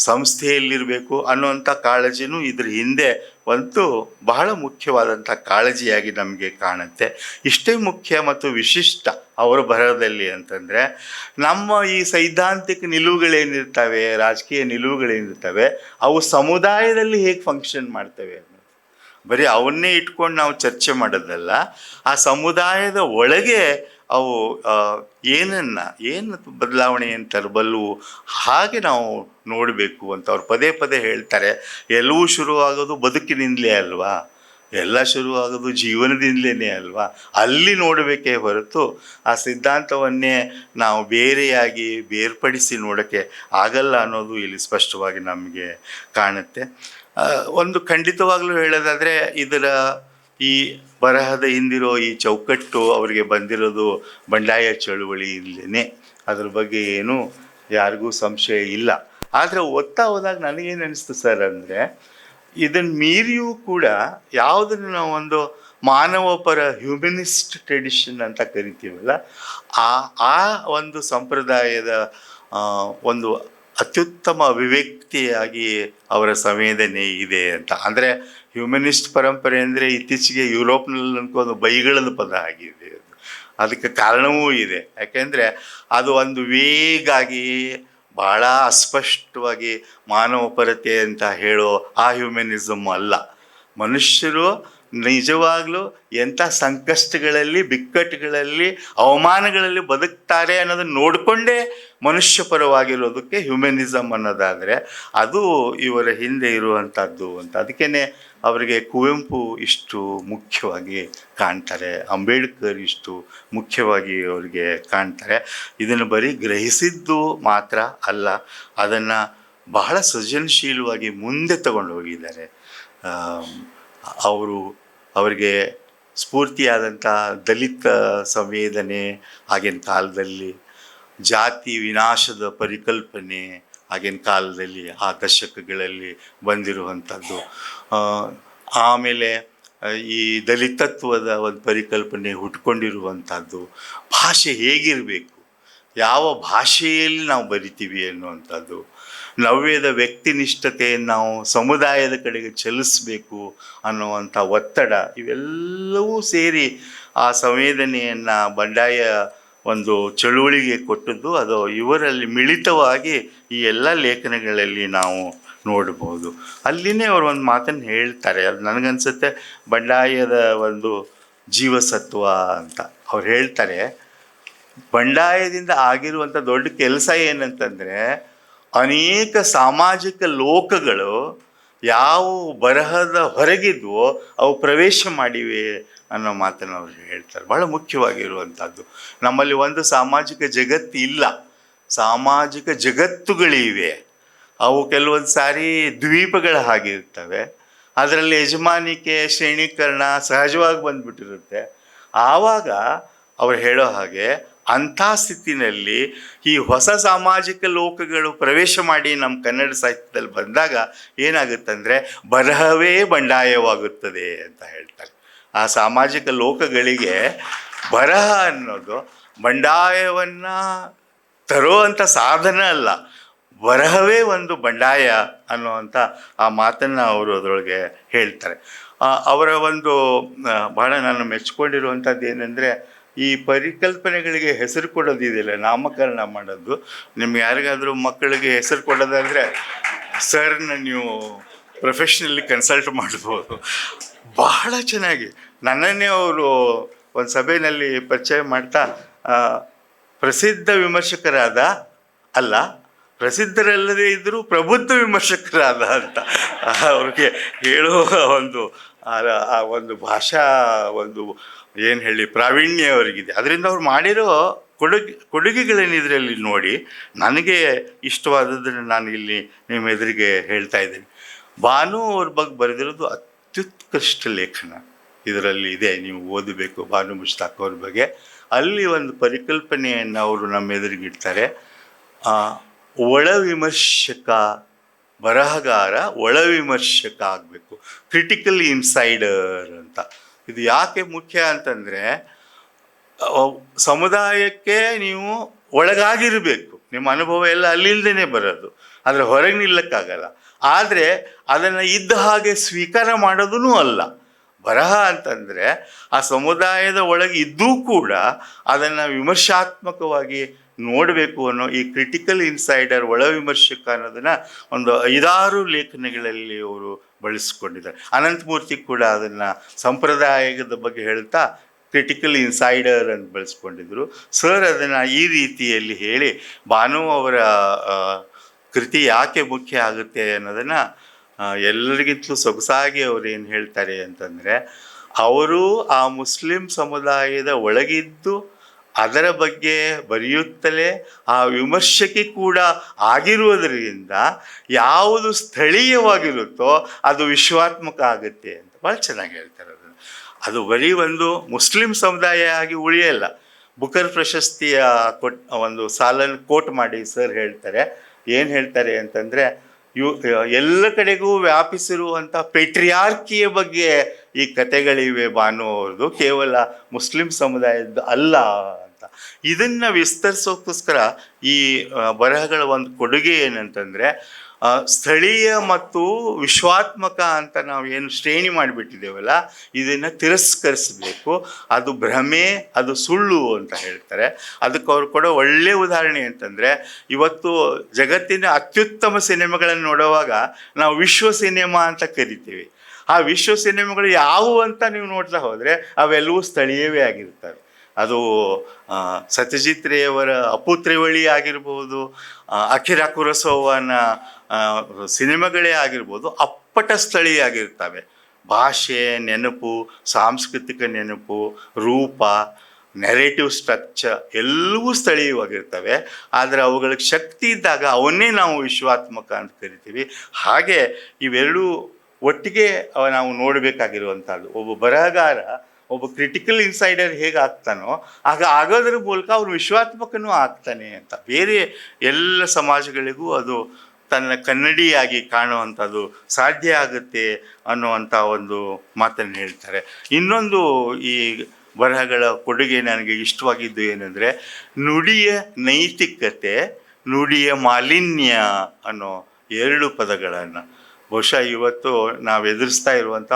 ಸಂಸ್ಥೆಯಲ್ಲಿರಬೇಕು ಅನ್ನುವಂಥ ಕಾಳಜಿನೂ ಇದ್ರ ಹಿಂದೆ ಒಂದು ಬಹಳ ಮುಖ್ಯವಾದಂಥ ಕಾಳಜಿಯಾಗಿ ನಮಗೆ ಕಾಣುತ್ತೆ. ಇಷ್ಟೇ ಮುಖ್ಯ ಮತ್ತು ವಿಶಿಷ್ಟ ಅವರ ಬರಹದಲ್ಲಿ ಅಂತಂದರೆ, ನಮ್ಮ ಈ ಸೈದ್ಧಾಂತಿಕ ನಿಲುವುಗಳೇನಿರ್ತವೆ, ರಾಜಕೀಯ ನಿಲುವುಗಳೇನಿರ್ತವೆ, ಅವು ಸಮುದಾಯದಲ್ಲಿ ಹೇಗೆ ಫಂಕ್ಷನ್ ಮಾಡ್ತವೆ ಅನ್ನೋದು. ಬರೀ ಅವನ್ನೇ ಇಟ್ಕೊಂಡು ನಾವು ಚರ್ಚೆ ಮಾಡೋದಲ್ಲ, ಆ ಸಮುದಾಯದ ಒಳಗೆ ಅವು ಏನು ಬದಲಾವಣೆಯನ್ನು ತರಬಲ್ಲವು, ಹಾಗೆ ನಾವು ನೋಡಬೇಕು ಅಂತ ಅವ್ರು ಪದೇ ಪದೇ ಹೇಳ್ತಾರೆ. ಎಲ್ಲವೂ ಶುರುವಾಗೋದು ಬದುಕಿನಿಂದಲೇ ಅಲ್ವಾ, ಎಲ್ಲ ಶುರುವಾಗೋದು ಜೀವನದಿಂದಲೇ ಅಲ್ವಾ, ಅಲ್ಲಿ ನೋಡಬೇಕೇ ಹೊರತು ಆ ಸಿದ್ಧಾಂತವನ್ನೇ ನಾವು ಬೇರ್ಪಡಿಸಿ ನೋಡೋಕ್ಕೆ ಆಗಲ್ಲ ಅನ್ನೋದು ಇಲ್ಲಿ ಸ್ಪಷ್ಟವಾಗಿ ನಮಗೆ ಕಾಣುತ್ತೆ. ಒಂದು ಖಂಡಿತವಾಗ್ಲೂ ಹೇಳೋದಾದರೆ, ಈ ಬರಹದ ಹಿಂದಿರೋ ಈ ಚೌಕಟ್ಟು ಅವರಿಗೆ ಬಂದಿರೋದು ಬಂಡಾಯ ಚಳುವಳಿಯಿಂದಲೇ, ಅದ್ರ ಬಗ್ಗೆ ಏನೂ ಯಾರಿಗೂ ಸಂಶಯ ಇಲ್ಲ. ಆದರೆ ಓದ್ತಾ ಹೋದಾಗ ನನಗೇನು ಅನಿಸ್ತು ಸರ್ ಅಂದರೆ, ಇದನ್ನು ಮೀರಿಯೂ ಕೂಡ ಯಾವುದನ್ನು ನಾವು ಒಂದು ಮಾನವ ಪರ ಹ್ಯೂಮನಿಸ್ಟ್ ಟ್ರೆಡಿಷನ್ ಅಂತ ಕರಿತೀವಲ್ಲ, ಆ ಒಂದು ಸಂಪ್ರದಾಯದ ಒಂದು ಅತ್ಯುತ್ತಮ ಅಭಿವ್ಯಕ್ತಿಯಾಗಿ ಅವರ ಸಂವೇದನೆ ಇದೆ ಅಂತ. ಅಂದರೆ ಹ್ಯೂಮನಿಸ್ಟ್ ಪರಂಪರೆ ಅಂದರೆ ಇತ್ತೀಚೆಗೆ ಯುರೋಪ್ನಲ್ಲಿ ಒಂದು ಬೈಗಳದ ಪದ ಆಗಿದೆ. ಅದಕ್ಕೆ ಕಾರಣವೂ ಇದೆ. ಯಾಕೆಂದರೆ ಅದು ಒಂದು ವೇಗಾಗಿ ಭಾಳ ಅಸ್ಪಷ್ಟವಾಗಿ ಮಾನವಪರತೆ ಅಂತ ಹೇಳೋ ಆ ಹ್ಯೂಮನಿಸಮ್ ಅಲ್ಲ. ಮನುಷ್ಯರು ನಿಜವಾಗ್ಲೂ ಎಂಥ ಸಂಕಷ್ಟಗಳಲ್ಲಿ, ಬಿಕ್ಕಟ್ಟುಗಳಲ್ಲಿ, ಅವಮಾನಗಳಲ್ಲಿ ಬದುಕ್ತಾರೆ ಅನ್ನೋದನ್ನು ನೋಡಿಕೊಂಡೇ ಮನುಷ್ಯ ಪರವಾಗಿರೋದಕ್ಕೆ ಹ್ಯೂಮನಿಸಮ್ ಅನ್ನೋದಾದರೆ, ಅದು ಇವರ ಹಿಂದೆ ಇರುವಂಥದ್ದು ಅಂತ. ಅದಕ್ಕೇ ಅವರಿಗೆ ಕುವೆಂಪು ಇಷ್ಟು ಮುಖ್ಯವಾಗಿ ಕಾಣ್ತಾರೆ, ಅಂಬೇಡ್ಕರ್ ಇಷ್ಟು ಮುಖ್ಯವಾಗಿ ಅವರಿಗೆ ಕಾಣ್ತಾರೆ. ಇದನ್ನು ಬರೀ ಗ್ರಹಿಸಿದ್ದು ಮಾತ್ರ ಅಲ್ಲ, ಅದನ್ನು ಬಹಳ ಸೃಜನಶೀಲವಾಗಿ ಮುಂದೆ ತಗೊಂಡು ಹೋಗಿದ್ದಾರೆ. ಅವರಿಗೆ ಸ್ಫೂರ್ತಿಯಾದಂಥ ದಲಿತ ಸಂವೇದನೆ ಆಗಿನ ಕಾಲದಲ್ಲಿ, ಜಾತಿ ವಿನಾಶದ ಪರಿಕಲ್ಪನೆ ಆಗಿನ ಕಾಲದಲ್ಲಿ ಆ ದಶಕಗಳಲ್ಲಿ ಬಂದಿರುವಂಥದ್ದು, ಆಮೇಲೆ ಈ ದಲಿತತ್ವದ ಒಂದು ಪರಿಕಲ್ಪನೆ ಹುಟ್ಕೊಂಡಿರುವಂಥದ್ದು, ಭಾಷೆ ಹೇಗಿರಬೇಕು, ಯಾವ ಭಾಷೆಯಲ್ಲಿ ನಾವು ಬರಿತೀವಿ ಅನ್ನುವಂಥದ್ದು, ನವ್ಯದ ವ್ಯಕ್ತಿನಿಷ್ಠತೆಯನ್ನು ನಾವು ಸಮುದಾಯದ ಕಡೆಗೆ ಚಲಿಸಬೇಕು ಅನ್ನುವಂಥ ಒತ್ತಡ, ಇವೆಲ್ಲವೂ ಸೇರಿ ಆ ಸಂವೇದನೆಯನ್ನು ಬಂಡಾಯ ಒಂದು ಚಳುವಳಿಗೆ ಕೊಟ್ಟದ್ದು. ಅದು ಇವರಲ್ಲಿ ಮಿಳಿತವಾಗಿ ಈ ಎಲ್ಲ ಲೇಖನಗಳಲ್ಲಿ ನಾವು ನೋಡ್ಬೋದು. ಅಲ್ಲಿನೇ ಅವರು ಒಂದು ಮಾತನ್ನು ಹೇಳ್ತಾರೆ, ಅದು ನನಗನ್ಸುತ್ತೆ ಬಂಡಾಯದ ಒಂದು ಜೀವಸತ್ವ ಅಂತ. ಅವ್ರು ಹೇಳ್ತಾರೆ, ಬಂಡಾಯದಿಂದ ಆಗಿರುವಂಥ ದೊಡ್ಡ ಕೆಲಸ ಏನಂತಂದರೆ, ಅನೇಕ ಸಾಮಾಜಿಕ ಲೋಕಗಳು ಯಾವ ಬರಹದ ಹೊರಗಿದ್ವೋ ಅವು ಪ್ರವೇಶ ಮಾಡಿವೆ ಅನ್ನೋ ಮಾತನ್ನು ಅವರು ಹೇಳ್ತಾರೆ. ಭಾಳ ಮುಖ್ಯವಾಗಿರುವಂಥದ್ದು. ನಮ್ಮಲ್ಲಿ ಒಂದು ಸಾಮಾಜಿಕ ಜಗತ್ತು ಇಲ್ಲ, ಸಾಮಾಜಿಕ ಜಗತ್ತುಗಳಿವೆ. ಅವು ಕೆಲವೊಂದು ಸಾರಿ ದ್ವೀಪಗಳ ಹಾಗಿರ್ತವೆ. ಅದರಲ್ಲಿ ಯಜಮಾನಿಕೆ, ಶ್ರೇಣೀಕರಣ ಸಹಜವಾಗಿ ಬಂದುಬಿಟ್ಟಿರುತ್ತೆ. ಆವಾಗ ಅವ್ರು ಹೇಳೋ ಹಾಗೆ ಅಂಥ ಸ್ಥಿತಿನಲ್ಲಿ ಈ ಹೊಸ ಸಾಮಾಜಿಕ ಲೋಕಗಳು ಪ್ರವೇಶ ಮಾಡಿ ನಮ್ಮ ಕನ್ನಡ ಸಾಹಿತ್ಯದಲ್ಲಿ ಬಂದಾಗ ಏನಾಗುತ್ತಂದರೆ, ಬರಹವೇ ಬಂಡಾಯವಾಗುತ್ತದೆ ಅಂತ ಹೇಳ್ತಾರೆ. ಆ ಸಾಮಾಜಿಕ ಲೋಕಗಳಿಗೆ ಬರಹ ಅನ್ನೋದು ಬಂಡಾಯವನ್ನು ತರುವಂಥ ಸಾಧನ ಅಲ್ಲ, ಬರಹವೇ ಒಂದು ಬಂಡಾಯ ಅನ್ನುವಂಥ ಆ ಮಾತನ್ನು ಅವರು ಅದರೊಳಗೆ ಹೇಳ್ತಾರೆ. ಅವರ ಒಂದು ಬಹಳ ನಾನು ಮೆಚ್ಕೊಂಡಿರುವಂಥದ್ದು ಏನಂದರೆ, ಈ ಪರಿಕಲ್ಪನೆಗಳಿಗೆ ಹೆಸರು ಕೊಡೋದಿದೆಯಲ್ಲ, ನಾಮಕರಣ ಮಾಡೋದು. ನಿಮ್ಗೆ ಯಾರಿಗಾದರೂ ಮಕ್ಕಳಿಗೆ ಹೆಸರು ಕೊಡೋದಾದರೆ ಸರ್ನ ನೀವು ಪ್ರೊಫೆಷ್ನಲಿ ಕನ್ಸಲ್ಟ್ ಮಾಡ್ಬೋದು. ಬಹಳ ಚೆನ್ನಾಗಿ ನನ್ನನ್ನೇ ಅವರು ಒಂದು ಸಭೆಯಲ್ಲಿ ಪರಿಚಯ ಮಾಡ್ತಾ, ಪ್ರಸಿದ್ಧ ವಿಮರ್ಶಕರಾದ ಅಲ್ಲ, ಪ್ರಸಿದ್ಧರಲ್ಲದೇ ಇದ್ದರೂ ಪ್ರಬುದ್ಧ ವಿಮರ್ಶಕರಾದ ಅಂತ ಅವ್ರಿಗೆ ಹೇಳುವ ಒಂದು ಭಾಷಾ ಒಂದು ಏನು ಹೇಳಿ ಪ್ರಾವೀಣ್ಯ ಅವರಿಗಿದೆ. ಅದರಿಂದ ಅವ್ರು ಮಾಡಿರೋ ಕೊಡುಗೆಗಳೇನಿದ್ರಲ್ಲಿ ನೋಡಿ ನನಗೆ ಇಷ್ಟವಾದದ್ದನ್ನು ನಾನು ಇಲ್ಲಿ ನಿಮ್ಮ ಎದುರಿಗೆ ಹೇಳ್ತಾ ಇದ್ದೀನಿ. ಭಾನು ಅವ್ರ ಬಗ್ಗೆ ಬರೆದಿರೋದು ಅತ್ಯುತ್ಕೃಷ್ಟ ಲೇಖನ ಇದರಲ್ಲಿ ಇದೆ, ನೀವು ಓದಬೇಕು ಭಾನು ಮುಷ್ತಾಕ್ ಅವ್ರ ಬಗ್ಗೆ. ಅಲ್ಲಿ ಒಂದು ಪರಿಕಲ್ಪನೆಯನ್ನು ಅವರು ನಮ್ಮ ಎದುರಿಗಿಡ್ತಾರೆ. ಒಳ ವಿಮರ್ಶಕ, ಬರಹಗಾರ ಒಳ ವಿಮರ್ಶಕ ಆಗಬೇಕು, ಕ್ರಿಟಿಕಲ್ ಇನ್ಸೈಡರ್ ಅಂತ. ಇದು ಯಾಕೆ ಮುಖ್ಯ ಅಂತಂದರೆ, ಸಮುದಾಯಕ್ಕೆ ನೀವು ಒಳಗಾಗಿರಬೇಕು, ನಿಮ್ಮ ಅನುಭವ ಎಲ್ಲ ಅಲ್ಲಿಂದನೇ ಬರೋದು, ಆದರೆ ಹೊರಗೆ ನಿಲ್ಲಕ್ಕಾಗಲ್ಲ. ಆದರೆ ಅದನ್ನು ಇದ್ದ ಹಾಗೆ ಸ್ವೀಕಾರ ಮಾಡೋದೂ ಅಲ್ಲ. ಬರಹ ಅಂತಂದರೆ ಆ ಸಮುದಾಯದ ಒಳಗೆ ಇದ್ದೂ ಕೂಡ ಅದನ್ನು ವಿಮರ್ಶಾತ್ಮಕವಾಗಿ ನೋಡಬೇಕು ಅನ್ನೋ ಈ ಕ್ರಿಟಿಕಲ್ ಇನ್ಸೈಡರ್, ಒಳ ವಿಮರ್ಶಕ ಅನ್ನೋದನ್ನು ಒಂದು 5-6 ಲೇಖನಗಳಲ್ಲಿ ಅವರು ಬಳಸ್ಕೊಂಡಿದ್ದಾರೆ. ಅನಂತಮೂರ್ತಿ ಕೂಡ ಅದನ್ನು ಸಂಪ್ರದಾಯದ ಬಗ್ಗೆ ಹೇಳ್ತಾ ಕ್ರಿಟಿಕಲ್ ಇನ್ಸೈಡರ್ ಅಂತ ಬಳಸ್ಕೊಂಡಿದ್ರು. ಸರ್ ಅದನ್ನು ಈ ರೀತಿಯಲ್ಲಿ ಹೇಳಿ ಭಾನು ಅವರ ಕೃತಿ ಯಾಕೆ ಮುಖ್ಯ ಆಗುತ್ತೆ ಅನ್ನೋದನ್ನು ಎಲ್ಲರಿಗಿಂತಲೂ ಸೊಗಸಾಗಿ ಅವರು ಏನು ಹೇಳ್ತಾರೆ ಅಂತಂದರೆ, ಅವರು ಆ ಮುಸ್ಲಿಂ ಸಮುದಾಯದ ಒಳಗಿದ್ದು ಅದರ ಬಗ್ಗೆ ಬರೆಯುತ್ತಲೇ ಆ ವಿಮರ್ಶಕಿ ಕೂಡ ಆಗಿರುವುದರಿಂದ ಯಾವುದು ಸ್ಥಳೀಯವಾಗಿರುತ್ತೋ ಅದು ವಿಶ್ವಾತ್ಮಕ ಆಗುತ್ತೆ ಅಂತ ಭಾಳ ಚೆನ್ನಾಗಿ ಹೇಳ್ತಾರೆ. ಅದು ಬರೀ ಒಂದು ಮುಸ್ಲಿಂ ಸಮುದಾಯ ಆಗಿ ಉಳಿಯಲ್ಲ. ಬುಕರ್ ಪ್ರಶಸ್ತಿಯ ಒಂದು ಸಾಲನ್ನು ಕೋಟ್ ಮಾಡಿ ಸರ್ ಹೇಳ್ತಾರೆ. ಏನು ಹೇಳ್ತಾರೆ ಅಂತಂದರೆ, ಎಲ್ಲ ಕಡೆಗೂ ವ್ಯಾಪಿಸಿರುವಂಥ ಪೇಟ್ರಿಯಾರ್ಕಿಯ ಬಗ್ಗೆ ಈ ಕತೆಗಳಿವೆ ಭಾನು ಅವ್ರದ್ದು, ಕೇವಲ ಮುಸ್ಲಿಂ ಸಮುದಾಯದ್ದು ಅಲ್ಲ ಅಂತ. ಇದನ್ನು ವಿಸ್ತರಿಸೋಕ್ಕೋಸ್ಕರ ಈ ಬರಹಗಳ ಒಂದು ಕೊಡುಗೆ ಏನಂತಂದರೆ, ಸ್ಥಳೀಯ ಮತ್ತು ವಿಶ್ವಾತ್ಮಕ ಅಂತ ನಾವು ಏನು ಶ್ರೇಣಿ ಮಾಡಿಬಿಟ್ಟಿದ್ದೇವಲ್ಲ, ಇದನ್ನು ತಿರಸ್ಕರಿಸಬೇಕು. ಅದು ಭ್ರಮೆ, ಅದು ಸುಳ್ಳು ಅಂತ ಹೇಳ್ತಾರೆ. ಅದಕ್ಕೆ ಅವ್ರು ಕೊಡೋ ಒಳ್ಳೆಯ ಉದಾಹರಣೆ ಅಂತಂದರೆ, ಇವತ್ತು ಜಗತ್ತಿನ ಅತ್ಯುತ್ತಮ ಸಿನಿಮಾಗಳನ್ನು ನೋಡುವಾಗ ನಾವು ವಿಶ್ವ ಸಿನಿಮಾ ಅಂತ ಕರಿತೀವಿ. ಆ ವಿಶ್ವ ಸಿನಿಮಾಗಳು ಯಾವುವು ಅಂತ ನೀವು ನೋಡ್ತಾ ಹೋದರೆ ಅವೆಲ್ಲವೂ ಸ್ಥಳೀಯವೇ ಆಗಿರ್ತವೆ. ಅದು ಸತ್ಯಜಿತ್ ರೇಯವರ ಅಪ್ಪು ತ್ರಿವಳಿ ಆಗಿರ್ಬೋದು, ಅಕಿರಾ ಕುರೋಸಾವನ ಸಿನಿಮಾಗಳೇ ಆಗಿರ್ಬೋದು, ಅಪ್ಪಟ ಸ್ಥಳೀಯ ಆಗಿರ್ತವೆ. ಭಾಷೆ, ನೆನಪು, ಸಾಂಸ್ಕೃತಿಕ ನೆನಪು, ರೂಪ, ನೆರೇಟಿವ್ ಸ್ಟ್ರಕ್ಚರ್ ಎಲ್ಲವೂ ಸ್ಥಳೀಯವಾಗಿರ್ತವೆ. ಆದರೆ ಅವುಗಳಿಗೆ ಶಕ್ತಿ ಇದ್ದಾಗ ಅವನ್ನೇ ನಾವು ವಿಶ್ವಾತ್ಮಕ ಅಂತ ಕರಿತೀವಿ. ಹಾಗೆ ಇವೆರಡೂ ಒಟ್ಟಿಗೆ ನಾವು ನೋಡಬೇಕಾಗಿರುವಂಥದ್ದು. ಒಬ್ಬ ಬರಹಗಾರ, ಒಬ್ಬ ಕ್ರಿಟಿಕಲ್ ಇನ್ಸೈಡರ್ ಹೇಗೆ ಆಗ್ತಾನೋ ಆಗೋದ್ರ ಮೂಲಕ ಅವನು ವಿಶ್ವಾತ್ಮಕನೂ ಆಗ್ತಾನೆ ಅಂತ. ಬೇರೆ ಎಲ್ಲ ಸಮಾಜಗಳಿಗೂ ಅದು ತನ್ನ ಕನ್ನಡಿಯಾಗಿ ಕಾಣುವಂಥದ್ದು ಸಾಧ್ಯ ಆಗುತ್ತೆ ಅನ್ನುವಂಥ ಒಂದು ಮಾತನ್ನು ಹೇಳ್ತಾರೆ. ಇನ್ನೊಂದು ಈ ಬರಹಗಳ ಕೊಡುಗೆ ನನಗೆ ಇಷ್ಟವಾಗಿದ್ದು ಏನಂದರೆ, ನುಡಿಯ ನೈತಿಕತೆ, ನುಡಿಯ ಮಾಲಿನ್ಯ ಅನ್ನೋ 2 ಪದಗಳನ್ನು ಬಹುಶಃ ಇವತ್ತು ನಾವು ಎದುರಿಸ್ತಾ ಇರುವಂಥ,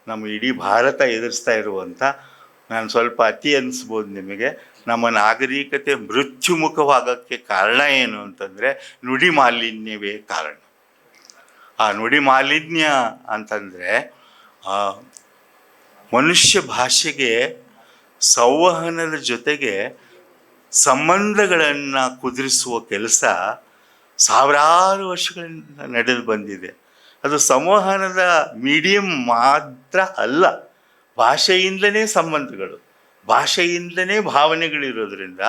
ನಮ್ಮ ಇಡೀ ಭಾರತ ಎದುರಿಸ್ತಾ ಇರುವಂಥ, ನಾನು ಸ್ವಲ್ಪ ಅತಿ ಅನ್ನಿಸ್ಬೋದು ನಿಮಗೆ, ನಮ್ಮ ನಾಗರಿಕತೆ ಮೃತ್ಯುಮುಖವಾಗೋಕ್ಕೆ ಕಾರಣ ಏನು ಅಂತಂದರೆ ನುಡಿ ಮಾಲಿನ್ಯವೇ ಕಾರಣ. ಆ ನುಡಿ ಮಾಲಿನ್ಯ ಅಂತಂದರೆ ಮನುಷ್ಯ ಭಾಷೆಗೆ ಸಂವಹನದ ಜೊತೆಗೆ ಸಂಬಂಧಗಳನ್ನು ಕುದುರಿಸುವ ಕೆಲಸ ಸಾವಿರಾರು ವರ್ಷಗಳಿಂದ ನಡೆದು ಬಂದಿದೆ. ಅದು ಸಂವಹನದ ಮೀಡಿಯಮ್ ಮಾತ್ರ ಅಲ್ಲ, ಭಾಷೆಯಿಂದಲೇ ಸಂಬಂಧಗಳು, ಭಾಷೆಯಿಂದಲೇ ಭಾವನೆಗಳಿರೋದ್ರಿಂದ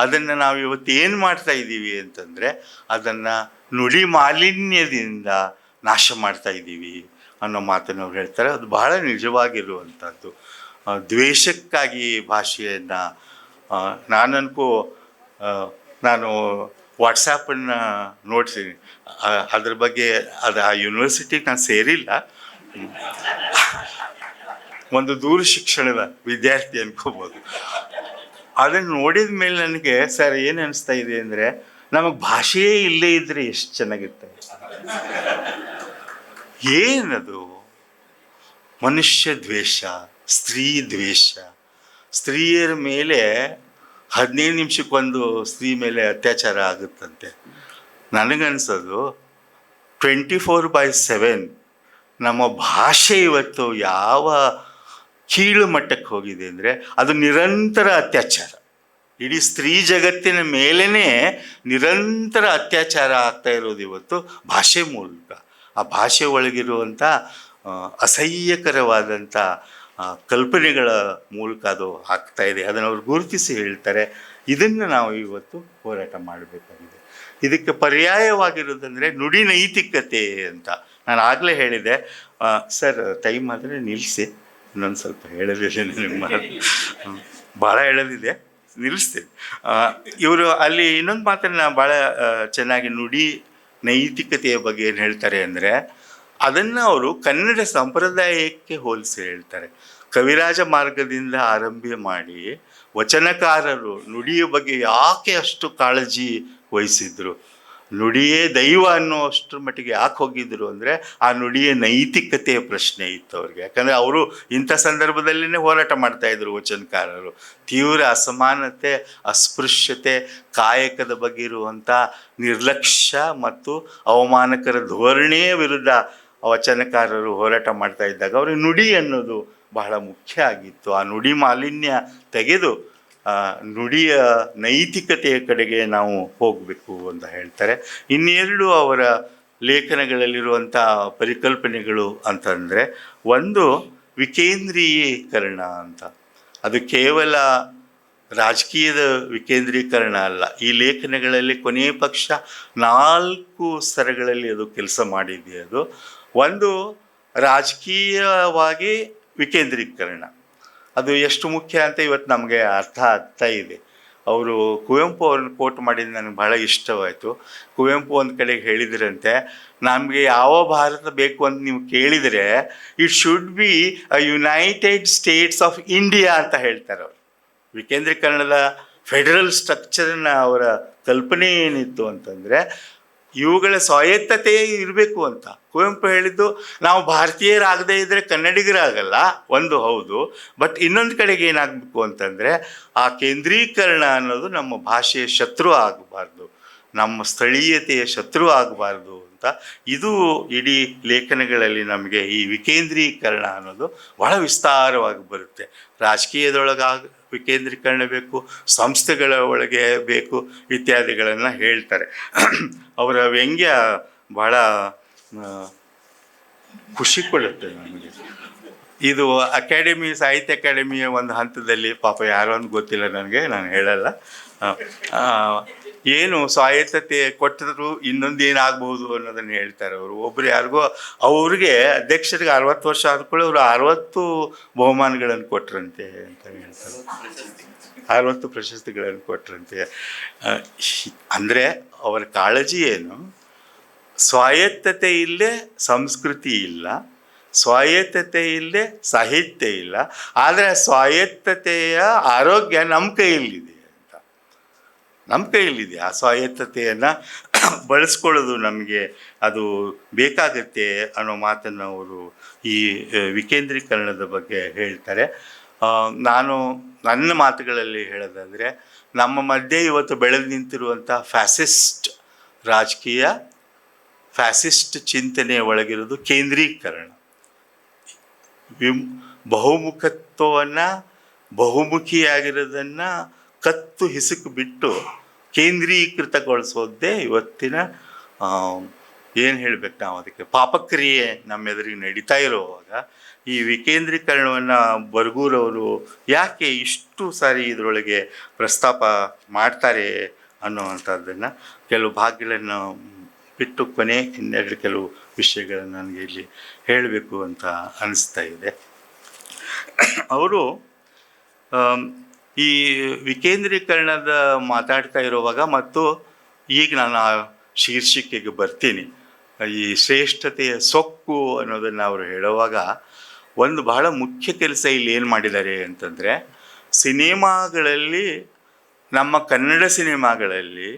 ಅದನ್ನು ನಾವು ಇವತ್ತು ಏನು ಮಾಡ್ತಾ ಇದ್ದೀವಿ ಅಂತಂದರೆ, ಅದನ್ನು ನುಡಿ ಮಾಲಿನ್ಯದಿಂದ ನಾಶ ಮಾಡ್ತಾ ಇದ್ದೀವಿ ಅನ್ನೋ ಮಾತನ್ನು ಅವ್ರು ಹೇಳ್ತಾರೆ. ಅದು ಬಹಳ ನಿಜವಾಗಿರುವಂಥದ್ದು. ದ್ವೇಷಕ್ಕಾಗಿ ಭಾಷೆಯನ್ನು ನಾನು ವಾಟ್ಸಾಪನ್ನು ನೋಡ್ತೀನಿ. ಅದ್ರ ಬಗ್ಗೆ ಆ ಯೂನಿವರ್ಸಿಟಿಗೆ ನಾನು ಸೇರಿಲ್ಲ, ಒಂದು ದೂರ ಶಿಕ್ಷಣದ ವಿದ್ಯಾರ್ಥಿ ಅನ್ಕೋಬೋದು. ಅದನ್ನು ನೋಡಿದ ಮೇಲೆ ನನಗೆ ಸರ್ ಏನು ಅನಿಸ್ತಾ ಇದೆ ಅಂದರೆ, ನಮಗೆ ಭಾಷೆಯೇ ಇಲ್ಲೇ ಇದ್ದರೆ ಎಷ್ಟು ಚೆನ್ನಾಗಿರ್ತದೆ. ಏನದು ಮನುಷ್ಯ ದ್ವೇಷ, ಸ್ತ್ರೀ ದ್ವೇಷ, ಸ್ತ್ರೀಯರ ಮೇಲೆ 15 ನಿಮಿಷಕ್ಕೊಂದು ಸ್ತ್ರೀ ಮೇಲೆ ಅತ್ಯಾಚಾರ ಆಗುತ್ತಂತೆ. ನನಗನ್ಸೋದು 24/7 ನಮ್ಮ ಭಾಷೆ ಇವತ್ತು ಯಾವ ಕೀಳು ಮಟ್ಟಕ್ಕೆ ಹೋಗಿದೆ ಅಂದರೆ, ಅದು ನಿರಂತರ ಅತ್ಯಾಚಾರ. ಇಡೀ ಸ್ತ್ರೀ ಜಗತ್ತಿನ ಮೇಲೇ ನಿರಂತರ ಅತ್ಯಾಚಾರ ಆಗ್ತಾ ಇರೋದು ಇವತ್ತು ಭಾಷೆ ಮೂಲಕ. ಆ ಭಾಷೆ ಒಳಗಿರುವಂಥ ಅಸಹ್ಯಕರವಾದಂಥ ಕಲ್ಪನೆಗಳ ಮೂಲಕ ಅದು ಆಗ್ತಾಯಿದೆ. ಅದನ್ನು ಅವ್ರು ಗುರುತಿಸಿ ಹೇಳ್ತಾರೆ. ಇದನ್ನು ನಾವು ಇವತ್ತು ಹೋರಾಟ ಮಾಡಬೇಕಾಗಿದೆ. ಇದಕ್ಕೆ ಪರ್ಯಾಯವಾಗಿರೋದಂದರೆ ನುಡಿ ನೈತಿಕತೆ ಅಂತ. ನಾನು ಆಗಲೇ ಹೇಳಿದೆ ಸರ್, ಟೈಮ್ ಆದರೆ ನಿಲ್ಲಿಸಿ, ಇನ್ನೊಂದು ಸ್ವಲ್ಪ ಹೇಳೋದಿದೆ ನನಗೆ, ಭಾಳ ಹೇಳೋದಿದೆ, ನಿಲ್ಲಿಸ್ತೀನಿ. ಇವರು ಅಲ್ಲಿ ಇನ್ನೊಂದು ಮಾತನ್ನು ಭಾಳ ಚೆನ್ನಾಗಿ ನುಡಿ ನೈತಿಕತೆಯ ಬಗ್ಗೆ ಏನು ಹೇಳ್ತಾರೆ ಅಂದರೆ, ಅದನ್ನು ಅವರು ಕನ್ನಡ ಸಂಪ್ರದಾಯಕ್ಕೆ ಹೋಲಿಸಿ ಹೇಳ್ತಾರೆ. ಕವಿರಾಜ ಮಾರ್ಗದಿಂದ ಆರಂಭ ಮಾಡಿ ವಚನಕಾರರು ನುಡಿಯ ಬಗ್ಗೆ ಯಾಕೆ ಅಷ್ಟು ಕಾಳಜಿ ವಹಿಸಿದ್ರು. ನುಡಿಯೇ ದೈವ ಅನ್ನೋಷ್ಟರ ಮಟ್ಟಿಗೆ ಯಾಕೆ ಹೋಗಿದ್ರು ಅಂದರೆ ಆ ನುಡಿಯ ನೈತಿಕತೆಯ ಪ್ರಶ್ನೆ ಇತ್ತು ಅವ್ರಿಗೆ. ಯಾಕಂದರೆ ಅವರು ಇಂಥ ಸಂದರ್ಭದಲ್ಲಿನೇ ಹೋರಾಟ ಮಾಡ್ತಾಯಿದ್ರು ವಚನಕಾರರು. ತೀವ್ರ ಅಸಮಾನತೆ, ಅಸ್ಪೃಶ್ಯತೆ, ಕಾಯಕದ ಬಗ್ಗೆ ಇರುವಂಥ ನಿರ್ಲಕ್ಷ್ಯ ಮತ್ತು ಅವಮಾನಕರ ಧೋರಣೆಯ ವಿರುದ್ಧ ವಚನಕಾರರು ಹೋರಾಟ ಮಾಡ್ತಾ ಇದ್ದಾಗ ಅವ್ರಿಗೆ ನುಡಿ ಅನ್ನೋದು ಬಹಳ ಮುಖ್ಯ ಆಗಿತ್ತು. ಆ ನುಡಿ ಮಾಲಿನ್ಯ ತೆಗೆದು ನುಡಿಯ ನೈತಿಕತೆಯ ಕಡೆಗೆ ನಾವು ಹೋಗಬೇಕು ಅಂತ ಹೇಳ್ತಾರೆ. ಇನ್ನೆರಡು ಅವರ ಲೇಖನಗಳಲ್ಲಿರುವಂಥ ಪರಿಕಲ್ಪನೆಗಳು ಅಂತಂದರೆ, ಒಂದು ವಿಕೇಂದ್ರೀಕರಣ ಅಂತ. ಅದು ಕೇವಲ ರಾಜಕೀಯದ ವಿಕೇಂದ್ರೀಕರಣ ಅಲ್ಲ. ಈ ಲೇಖನಗಳಲ್ಲಿ ಕೊನೆಯ ಪಕ್ಷ 4 ಸ್ತರಗಳಲ್ಲಿ ಅದು ಕೆಲಸ ಮಾಡಿದೆ. ಅದು ಒಂದು ರಾಜಕೀಯವಾಗಿ ವಿಕೇಂದ್ರೀಕರಣ. ಅದು ಎಷ್ಟು ಮುಖ್ಯ ಅಂತ ಇವತ್ತು ನಮಗೆ ಅರ್ಥ ಆಗ್ತಾ ಇದೆ. ಅವರು ಕುವೆಂಪು ಅವ್ರನ್ನ ಕೋಟ್ ಮಾಡಿದ್ದು ನನಗೆ ಭಾಳ ಇಷ್ಟವಾಯಿತು. ಕುವೆಂಪು ಒಂದು ಕಡೆಗೆ ಹೇಳಿದ್ರಂತೆ, ನಮಗೆ ಯಾವ ಭಾರತ ಬೇಕು ಅಂತ ನೀವು ಕೇಳಿದರೆ it should be a United States of India ಅಂತ ಹೇಳ್ತಾರೆ ಅವರು. ವಿಕೇಂದ್ರೀಕರಣದ ಫೆಡರಲ್ ಸ್ಟ್ರಕ್ಚರ್ನ ಅವರ ಕಲ್ಪನೆ ಏನಿತ್ತು ಅಂತಂದರೆ ಇವುಗಳ ಸ್ವಾಯತ್ತತೆ ಇರಬೇಕು ಅಂತ. ಕುವೆಂಪು ಹೇಳಿದ್ದು, ನಾವು ಭಾರತೀಯರಾಗದೇ ಇದ್ದರೆ ಕನ್ನಡಿಗರಾಗಲ್ಲ, ಒಂದು ಹೌದು. ಬಟ್ ಇನ್ನೊಂದು ಕಡೆಗೆ ಏನಾಗಬೇಕು ಅಂತಂದರೆ ಆ ಕೇಂದ್ರೀಕರಣ ಅನ್ನೋದು ನಮ್ಮ ಭಾಷೆಯ ಶತ್ರು ಆಗಬಾರ್ದು, ನಮ್ಮ ಸ್ಥಳೀಯತೆಯ ಶತ್ರು ಆಗಬಾರ್ದು ಅಂತ. ಇದು ಇಡೀ ಲೇಖನಗಳಲ್ಲಿ ನಮಗೆ ಈ ವಿಕೇಂದ್ರೀಕರಣ ಅನ್ನೋದು ಬಹಳ ವಿಸ್ತಾರವಾಗಿ ಬರುತ್ತೆ. ರಾಜಕೀಯದೊಳಗಾಗಿ ವಿಕೇಂದ್ರೀಕರಣ ಬೇಕು, ಸಂಸ್ಥೆಗಳ ಒಳಗೆ ಬೇಕು, ಇತ್ಯಾದಿಗಳನ್ನು ಹೇಳ್ತಾರೆ. ಅವರ ವ್ಯಂಗ್ಯ ಭಾಳ ಖುಷಿ ಕೊಡುತ್ತೆ ನಮಗೆ. ಇದು ಅಕಾಡೆಮಿ, ಸಾಹಿತ್ಯ ಅಕಾಡೆಮಿಯ ಒಂದು ಹಂತದಲ್ಲಿ ಪಾಪ ಯಾರೋ ಅಂತ ಗೊತ್ತಿಲ್ಲ ನನಗೆ, ನಾನು ಹೇಳಲ್ಲ, ಏನು ಸ್ವಾಯತ್ತತೆ ಕೊಟ್ಟರು ಇನ್ನೊಂದು ಏನಾಗಬಹುದು ಅನ್ನೋದನ್ನು ಹೇಳ್ತಾರೆ ಅವರು. ಒಬ್ಬರು ಯಾರಿಗೋ ಅವ್ರಿಗೆ ಅಧ್ಯಕ್ಷರಿಗೆ 60 ವರ್ಷ ಆದ್ಕೊಳ್ಳಿ ಅವರು 60 ಬಹುಮಾನಗಳನ್ನು ಕೊಟ್ರಂತೆ ಅಂತ ಹೇಳ್ತಾರೆ. 60 ಪ್ರಶಸ್ತಿಗಳನ್ನು ಕೊಟ್ರಂತೆ. ಅಂದರೆ ಅವರ ಕಾಳಜಿ ಏನು, ಸ್ವಾಯತ್ತತೆ ಇಲ್ಲದೆ ಸಂಸ್ಕೃತಿ ಇಲ್ಲ, ಸ್ವಾಯತ್ತತೆ ಇಲ್ಲದೆ ಸಾಹಿತ್ಯ ಇಲ್ಲ, ಆದರೆ ಸ್ವಾಯತ್ತತೆಯ ಆರೋಗ್ಯ ನಮ್ಮ ಕೈಯಲ್ಲಿದೆ ಅಂತ. ನಮ್ಮ ಕೈಯಲ್ಲಿದೆ. ಆ ಸ್ವಾಯತ್ತತೆಯನ್ನು ಬಳಸ್ಕೊಳ್ಳೋದು ನಮಗೆ ಅದು ಬೇಕಾಗತ್ತೆ ಅನ್ನೋ ಮಾತನ್ನು ಅವರು ಈ ವಿಕೇಂದ್ರೀಕರಣದ ಬಗ್ಗೆ ಹೇಳ್ತಾರೆ. ನಾನು ನನ್ನ ಮಾತುಗಳಲ್ಲಿ ಹೇಳೋದಾದರೆ, ನಮ್ಮ ಮಧ್ಯೆ ಇವತ್ತು ಬೆಳೆದು ನಿಂತಿರುವಂಥ ಫ್ಯಾಸಿಸ್ಟ್ ರಾಜಕೀಯ, ಫ್ಯಾಸಿಸ್ಟ್ ಚಿಂತನೆಯ ಒಳಗಿರೋದು ಕೇಂದ್ರೀಕರಣ. ಬಹುಮುಖತ್ವವನ್ನು, ಬಹುಮುಖಿಯಾಗಿರೋದನ್ನು ಕತ್ತು ಹಿಸುಕು ಬಿಟ್ಟು ಕೇಂದ್ರೀಕೃತಗೊಳಿಸೋದೇ ಇವತ್ತಿನ ಏನು ಹೇಳಬೇಕು ನಾವು ಅದಕ್ಕೆ, ಪಾಪಕ್ರಿಯೆ ನಮ್ಮ ಎದುರಿಗೆ ನಡೀತಾ ಇರುವಾಗ ಈ ವಿಕೇಂದ್ರೀಕರಣವನ್ನು ಬರ್ಗೂರವರು ಯಾಕೆ ಇಷ್ಟು ಸಾರಿ ಇದರೊಳಗೆ ಪ್ರಸ್ತಾಪ ಮಾಡ್ತಾರೆ ಅನ್ನುವಂಥದ್ದನ್ನು ಕೆಲವು ಭಾಗಗಳನ್ನು ಬಿಟ್ಟು ಕೊನೆ ಇನ್ನೆರಡು ಕೆಲವು ವಿಷಯಗಳನ್ನು ನನಗೆ ಇಲ್ಲಿ ಹೇಳಬೇಕು ಅಂತ ಅನಿಸ್ತಾ ಇದೆ. ಅವರು ಈ ವಿಕೇಂದ್ರೀಕರಣದ ಮಾತಾಡ್ತಾ ಇರುವಾಗ ಮತ್ತು ಈಗ ನಾನು ಆ ಶೀರ್ಷಿಕೆಗೆ ಬರ್ತೀನಿ, ಈ ಶ್ರೇಷ್ಠತೆಯ ಸೊಕ್ಕು ಅನ್ನೋದನ್ನು ಅವರು ಹೇಳುವಾಗ ಒಂದು ಬಹಳ ಮುಖ್ಯ ಕೆಲಸ ಇಲ್ಲಿ ಏನು ಮಾಡಿದ್ದಾರೆ ಅಂತಂದರೆ, ಸಿನಿಮಾಗಳಲ್ಲಿ, ನಮ್ಮ ಕನ್ನಡ ಸಿನಿಮಾಗಳಲ್ಲಿ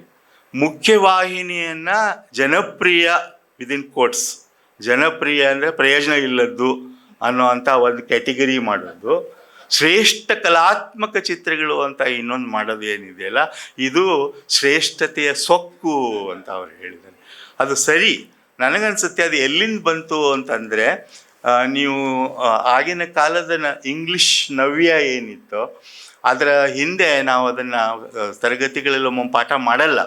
ಮುಖ್ಯವಾಹಿನಿಯನ್ನು ಜನಪ್ರಿಯ ವಿದಿನ್ ಕೋಟ್ಸ್, ಜನಪ್ರಿಯ ಅಂದರೆ ಪ್ರಯೋಜನ ಇಲ್ಲದ್ದು ಅನ್ನೋವಂಥ ಒಂದು ಕ್ಯಾಟಗರಿ ಮಾಡೋದು, ಶ್ರೇಷ್ಠ ಕಲಾತ್ಮಕ ಚಿತ್ರಗಳು ಅಂತ ಇನ್ನೊಂದು ಮಾಡೋದು ಏನಿದೆಯಲ್ಲ, ಇದು ಶ್ರೇಷ್ಠತೆಯ ಸೊಕ್ಕು ಅಂತ ಅವ್ರು ಹೇಳಿದ್ದಾರೆ. ಅದು ಸರಿ, ನನಗನ್ಸುತ್ತೆ ಅದು ಎಲ್ಲಿಂದ ಬಂತು ಅಂತಂದರೆ, ನೀವು ಆಗಿನ ಕಾಲದ ಇಂಗ್ಲಿಷ್ ನವ್ಯ ಏನಿತ್ತು ಅದರ ಹಿಂದೆ, ನಾವು ಅದನ್ನು ತರಗತಿಗಳಲ್ಲಿ ಒಮ್ಮೊಮ್ಮೆ ಪಾಠ ಮಾಡಲ್ಲ,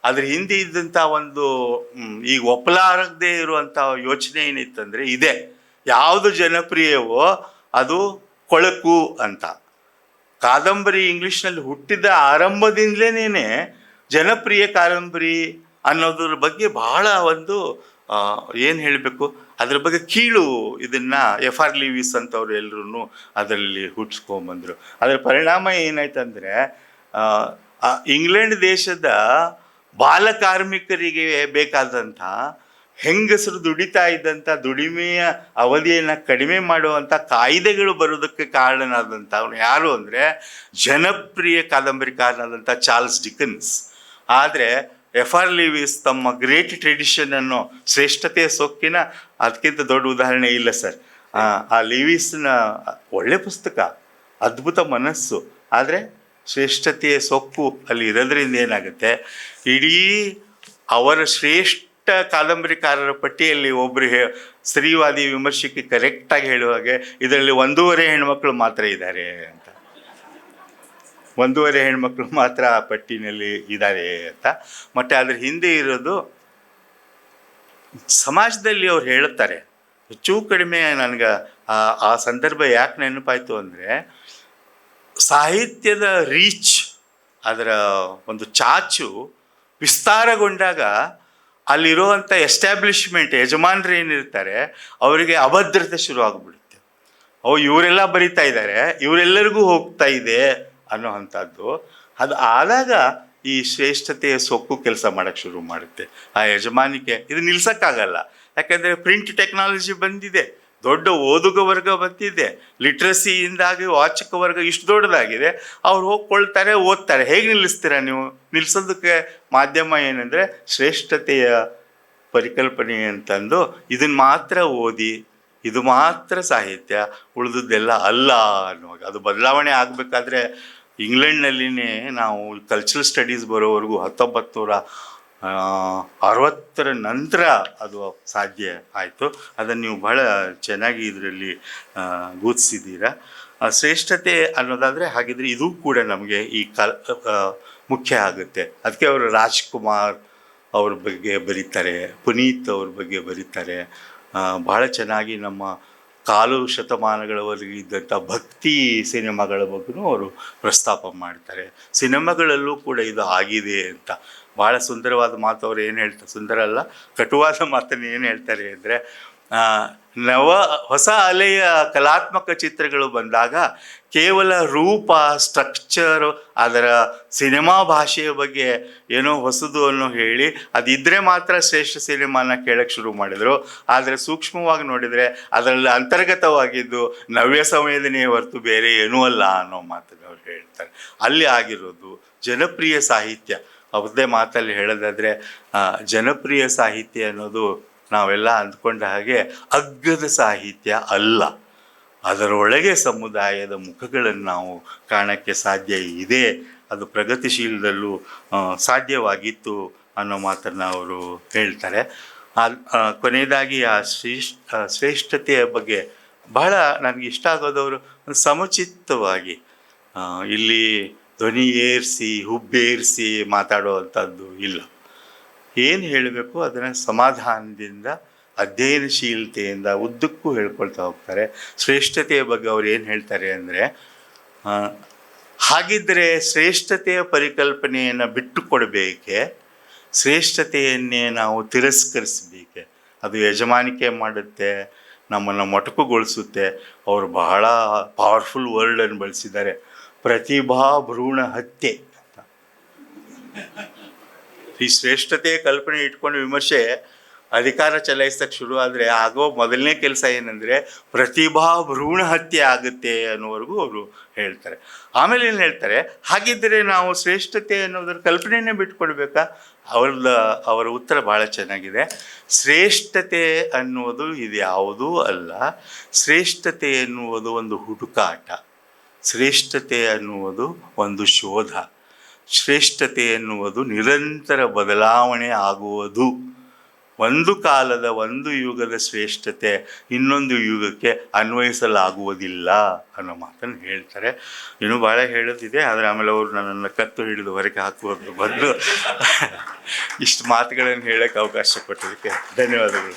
ಅದ್ರ ಹಿಂದೆ ಇದ್ದಂಥ ಒಂದು ಈಗ ಒಪ್ಪಲಾರದೇ ಇರುವಂಥ ಯೋಚನೆ ಏನಿತ್ತಂದರೆ ಇದೆ, ಯಾವುದು ಜನಪ್ರಿಯವೋ ಅದು ಕೊಳಕು ಅಂತ. ಕಾದಂಬರಿ ಇಂಗ್ಲೀಷ್ನಲ್ಲಿ ಹುಟ್ಟಿದ ಆರಂಭದಿಂದಲೇ ಜನಪ್ರಿಯ ಕಾದಂಬರಿ ಅನ್ನೋದ್ರ ಬಗ್ಗೆ ಬಹಳ ಒಂದು ಏನು ಹೇಳಬೇಕು, ಅದ್ರ ಬಗ್ಗೆ ಕೀಳು ಇದನ್ನು F.R. ಲೀವಿಸ್ ಅಂತವ್ರು ಎಲ್ಲರೂ ಅದರಲ್ಲಿ ಹುಟ್ಟಿಸ್ಕೊಂಬಂದರು. ಅದರ ಪರಿಣಾಮ ಏನಾಯ್ತಂದರೆ, ಇಂಗ್ಲೆಂಡ್ ದೇಶದ ಬಾಲ ಕಾರ್ಮಿಕರಿಗೆ ಬೇಕಾದಂಥ, ಹೆಂಗಸರು ದುಡಿತಾ ಇದ್ದಂಥ ದುಡಿಮೆಯ ಅವಧಿಯನ್ನು ಕಡಿಮೆ ಮಾಡುವಂಥ ಕಾಯ್ದೆಗಳು ಬರೋದಕ್ಕೆ ಕಾರಣನಾದಂಥ ಅವನು ಯಾರು ಅಂದರೆ ಜನಪ್ರಿಯ ಕಾದಂಬರಿಕಾರನಾದಂಥ ಚಾರ್ಲ್ಸ್ ಡಿಕನ್ಸ್. ಆದರೆ F.R. ಲೀವಿಸ್ ತಮ್ಮ ಗ್ರೇಟ್ ಟ್ರೆಡಿಷನ್ ಅನ್ನೋ ಶ್ರೇಷ್ಠತೆಯ ಸೊಕ್ಕಿನ ಅದಕ್ಕಿಂತ ದೊಡ್ಡ ಉದಾಹರಣೆ ಇಲ್ಲ ಸರ್. ಆ ಲೀವಿಸ್ನ ಒಳ್ಳೆ ಪುಸ್ತಕ, ಅದ್ಭುತ ಮನಸ್ಸು, ಆದರೆ ಶ್ರೇಷ್ಠತೆಯ ಸೊಕ್ಕು ಅಲ್ಲಿ ಇರೋದ್ರಿಂದ ಏನಾಗುತ್ತೆ, ಇಡೀ ಅವರ ಶ್ರೇಷ್ಠ ಕಾದಂಬರಿಕಾರರ ಪಟ್ಟಿಯಲ್ಲಿ ಒಬ್ಬರು ಸ್ತ್ರೀವಾದಿ ವಿಮರ್ಶಕಿ ಕರೆಕ್ಟಾಗಿ ಹೇಳುವಾಗೆ ಇದರಲ್ಲಿ 1.5 ಹೆಣ್ಮಕ್ಳು ಮಾತ್ರ ಇದ್ದಾರೆ ಅಂತ, 1.5 ಹೆಣ್ಮಕ್ಳು ಮಾತ್ರ ಆ ಪಟ್ಟಿನಲ್ಲಿ ಇದ್ದಾರೆ ಅಂತ. ಮತ್ತು ಅದ್ರ ಹಿಂದೆ ಇರೋದು ಸಮಾಜದಲ್ಲಿ ಅವ್ರು ಹೇಳುತ್ತಾರೆ. ಹೆಚ್ಚು ಕಡಿಮೆ ನನಗೆ ಆ ಸಂದರ್ಭ ಯಾಕೆ ನೆನಪಾಯಿತು ಅಂದರೆ, ಸಾಹಿತ್ಯದ ರೀಚ್, ಅದರ ಒಂದು ಚಾಚು ವಿಸ್ತಾರಗೊಂಡಾಗ ಅಲ್ಲಿರುವಂಥ ಎಸ್ಟ್ಯಾಬ್ಲಿಷ್ಮೆಂಟ್ ಯಜಮಾನರು ಏನಿರ್ತಾರೆ ಅವರಿಗೆ ಅಭದ್ರತೆ ಶುರು ಆಗಿಬಿಡುತ್ತೆ. ಇವರೆಲ್ಲ ಬರಿತಾ ಇದ್ದಾರೆ, ಇವರೆಲ್ಲರಿಗೂ ಹೋಗ್ತಾ ಇದೆ ಅನ್ನೋ ಅಂಥದ್ದು. ಅದು ಆದಾಗ ಈ ಶ್ರೇಷ್ಠತೆಯ ಸೊಕ್ಕು ಕೆಲಸ ಮಾಡೋಕ್ಕೆ ಶುರು ಮಾಡುತ್ತೆ. ಆ ಯಜಮಾನಿಕೆ ಇದು ನಿಲ್ಸೋಕ್ಕಾಗಲ್ಲ, ಯಾಕಂದರೆ ಪ್ರಿಂಟ್ ಟೆಕ್ನಾಲಜಿ ಬಂದಿದೆ, ದೊಡ್ಡ ಓದುಗ ವರ್ಗ ಬಂದಿದೆ, ಲಿಟ್ರಸಿಯಿಂದಾಗಿ ವಾಚಕ ವರ್ಗ ಇಷ್ಟು ದೊಡ್ಡದಾಗಿದೆ. ಅವ್ರು ಹೋಗ್ಕೊಳ್ತಾರೆ, ಓದ್ತಾರೆ. ಹೇಗೆ ನಿಲ್ಲಿಸ್ತೀರಾ ನೀವು? ನಿಲ್ಲಿಸೋದಕ್ಕೆ ಮಾಧ್ಯಮ ಏನಂದರೆ ಶ್ರೇಷ್ಠತೆಯ ಪರಿಕಲ್ಪನೆ ಅಂತಂದು ಇದನ್ನು ಮಾತ್ರ ಓದಿ, ಇದು ಮಾತ್ರ ಸಾಹಿತ್ಯ, ಉಳಿದದ್ದೆಲ್ಲ ಅಲ್ಲ ಅನ್ನುವಾಗ ಅದು ಬದಲಾವಣೆ ಆಗಬೇಕಾದ್ರೆ ಇಂಗ್ಲೆಂಡ್ನಲ್ಲಿನೇ ನಾವು ಕಲ್ಚರಲ್ ಸ್ಟಡೀಸ್ ಬರೋವರೆಗೂ 1960 ನಂತರ ಅದು ಸಾಧ್ಯ ಆಯಿತು. ಅದನ್ನು ನೀವು ಬಹಳ ಚೆನ್ನಾಗಿ ಇದರಲ್ಲಿ ಗುರುತಿಸಿದ್ದೀರಾ. ಶ್ರೇಷ್ಠತೆ ಅನ್ನೋದಾದರೆ ಹಾಗಿದ್ರೆ ಇದು ಕೂಡ ನಮಗೆ ಈ ಮುಖ್ಯ ಆಗುತ್ತೆ. ಅದಕ್ಕೆ ಅವರು ರಾಜ್ಕುಮಾರ್ ಅವ್ರ ಬಗ್ಗೆ ಬರೀತಾರೆ, ಪುನೀತ್ ಅವ್ರ ಬಗ್ಗೆ ಬರೀತಾರೆ. ಭಾಳ ಚೆನ್ನಾಗಿ ನಮ್ಮ ಕಾಲು ಶತಮಾನಗಳವರೆಗೆ ಇದ್ದಂಥ ಭಕ್ತಿ ಸಿನಿಮಾಗಳ ಬಗ್ಗೆನೂ ಅವರು ಪ್ರಸ್ತಾಪ ಮಾಡ್ತಾರೆ. ಸಿನಿಮಾಗಳಲ್ಲೂ ಕೂಡ ಇದು ಆಗಿದೆ ಅಂತ ಭಾಳ ಸುಂದರವಾದ ಮಾತು. ಅವ್ರು ಏನು ಹೇಳ್ತಾರೆ, ಸುಂದರ ಅಲ್ಲ, ಕಟುವಾದ ಮಾತನ್ನು ಏನು ಹೇಳ್ತಾರೆ ಅಂದರೆ, ಹೊಸ ಅಲೆಯ ಕಲಾತ್ಮಕ ಚಿತ್ರಗಳು ಬಂದಾಗ ಕೇವಲ ರೂಪ, ಸ್ಟ್ರಕ್ಚರು, ಅದರ ಸಿನಿಮಾ ಭಾಷೆಯ ಬಗ್ಗೆ ಏನೋ ಹೊಸದು ಅನ್ನೋ ಹೇಳಿ ಅದಿದ್ದರೆ ಮಾತ್ರ ಶ್ರೇಷ್ಠ ಸಿನಿಮಾನ ಕೇಳಕ್ಕೆ ಶುರು ಮಾಡಿದರು. ಆದರೆ ಸೂಕ್ಷ್ಮವಾಗಿ ನೋಡಿದರೆ ಅದರಲ್ಲಿ ಅಂತರ್ಗತವಾಗಿದ್ದು ನವ್ಯ ಸಂವೇದನೆಯ ಹೊರತು ಬೇರೆ ಏನೂ ಅಲ್ಲ ಅನ್ನೋ ಮಾತನ್ನು ಅವ್ರು ಹೇಳ್ತಾರೆ. ಅಲ್ಲಿ ಆಗಿರೋದು ಜನಪ್ರಿಯ ಸಾಹಿತ್ಯ. ಅವ್ರದ್ದೇ ಮಾತಲ್ಲಿ ಹೇಳೋದಾದರೆ, ಜನಪ್ರಿಯ ಸಾಹಿತ್ಯ ಅನ್ನೋದು ನಾವೆಲ್ಲ ಅಂದ್ಕೊಂಡ ಹಾಗೆ ಅಗ್ಗದ ಸಾಹಿತ್ಯ ಅಲ್ಲ. ಅದರೊಳಗೆ ಸಮುದಾಯದ ಮುಖಗಳನ್ನು ನಾವು ಕಾಣೋಕ್ಕೆ ಸಾಧ್ಯ ಇದೆ. ಅದು ಪ್ರಗತಿಶೀಲದಲ್ಲೂ ಸಾಧ್ಯವಾಗಿತ್ತು ಅನ್ನೋ ಮಾತನ್ನು ಅವರು ಹೇಳ್ತಾರೆ. ಕೊನೆಯದಾಗಿ ಆ ಶ್ರೇಷ್ಠತೆಯ ಬಗ್ಗೆ ಬಹಳ ನನಗೆ ಇಷ್ಟ ಆಗೋದವರು ಸಮಚಿತ್ತವಾಗಿ ಇಲ್ಲಿ ಧ್ವನಿ ಏರಿಸಿ ಹುಬ್ಬೇರಿಸಿ ಮಾತಾಡುವಂಥದ್ದು ಇಲ್ಲ. ಏನು ಹೇಳಬೇಕು ಅದನ್ನು ಸಮಾಧಾನದಿಂದ, ಅಧ್ಯಯನಶೀಲತೆಯಿಂದ ಉದ್ದಕ್ಕೂ ಹೇಳ್ಕೊಳ್ತಾ ಹೋಗ್ತಾರೆ. ಶ್ರೇಷ್ಠತೆಯ ಬಗ್ಗೆ ಅವ್ರು ಏನು ಹೇಳ್ತಾರೆ ಅಂದರೆ, ಹಾಗಿದ್ದರೆ ಶ್ರೇಷ್ಠತೆಯ ಪರಿಕಲ್ಪನೆಯನ್ನು ಬಿಟ್ಟು ಕೊಡಬೇಕೆ, ಶ್ರೇಷ್ಠತೆಯನ್ನೇ ನಾವು ತಿರಸ್ಕರಿಸಬೇಕೆ? ಅದು ಯಜಮಾನಿಕೆ ಮಾಡುತ್ತೆ, ನಮ್ಮನ್ನು ಮೊಟಕುಗೊಳಿಸುತ್ತೆ. ಅವರು ಬಹಳ ಪವರ್ಫುಲ್ ವರ್ಡನ್ನು ಬಳಸಿದ್ದಾರೆ, ಪ್ರತಿಭಾ ಭ್ರೂಣ ಹತ್ಯೆ ಅಂತ. ಈ ಶ್ರೇಷ್ಠತೆಯ ಕಲ್ಪನೆ ಇಟ್ಕೊಂಡು ವಿಮರ್ಶೆ ಅಧಿಕಾರ ಚಲಾಯಿಸೋಕ್ಕೆ ಶುರು ಆದರೆ ಆಗೋ ಮೊದಲನೇ ಕೆಲಸ ಏನಂದರೆ ಪ್ರತಿಭಾ ಭ್ರೂಣ ಹತ್ಯೆ ಆಗುತ್ತೆ ಅನ್ನೋವರೆಗೂ ಅವರು ಹೇಳ್ತಾರೆ. ಆಮೇಲೆ ಏನು ಹೇಳ್ತಾರೆ, ಹಾಗಿದ್ದರೆ ನಾವು ಶ್ರೇಷ್ಠತೆ ಅನ್ನೋದ್ರ ಕಲ್ಪನೆಯೇ ಬಿಟ್ಕೊಡ್ಬೇಕಾ? ಅವರ ಉತ್ತರ ಭಾಳ ಚೆನ್ನಾಗಿದೆ. ಶ್ರೇಷ್ಠತೆ ಅನ್ನುವುದು ಇದು ಯಾವುದೂ ಅಲ್ಲ. ಶ್ರೇಷ್ಠತೆ ಎನ್ನುವುದು ಒಂದು ಹುಡುಕಾಟ, ಶ್ರೇಷ್ಠತೆ ಅನ್ನುವುದು ಒಂದು ಶೋಧ, ಶ್ರೇಷ್ಠತೆ ಎನ್ನುವುದು ನಿರಂತರ ಬದಲಾವಣೆ ಆಗುವುದು. ಒಂದು ಕಾಲದ ಒಂದು ಯುಗದ ಶ್ರೇಷ್ಠತೆ ಇನ್ನೊಂದು ಯುಗಕ್ಕೆ ಅನ್ವಯಿಸಲಾಗುವುದಿಲ್ಲ ಅನ್ನೋ ಮಾತನ್ನು ಹೇಳ್ತಾರೆ. ಇನ್ನೂ ಭಾಳ ಹೇಳೋದಿದೆ, ಆದರೆ ಆಮೇಲೆ ಅವರು ನನ್ನನ್ನು ಕತ್ತು ಹಿಡಿದು ಹೊರಗೆ ಹಾಕುವ ಬದಲು ಇಷ್ಟು ಮಾತುಗಳನ್ನು ಹೇಳೋಕ್ಕೆ ಅವಕಾಶ ಕೊಟ್ಟೋದಕ್ಕೆ ಧನ್ಯವಾದಗಳು.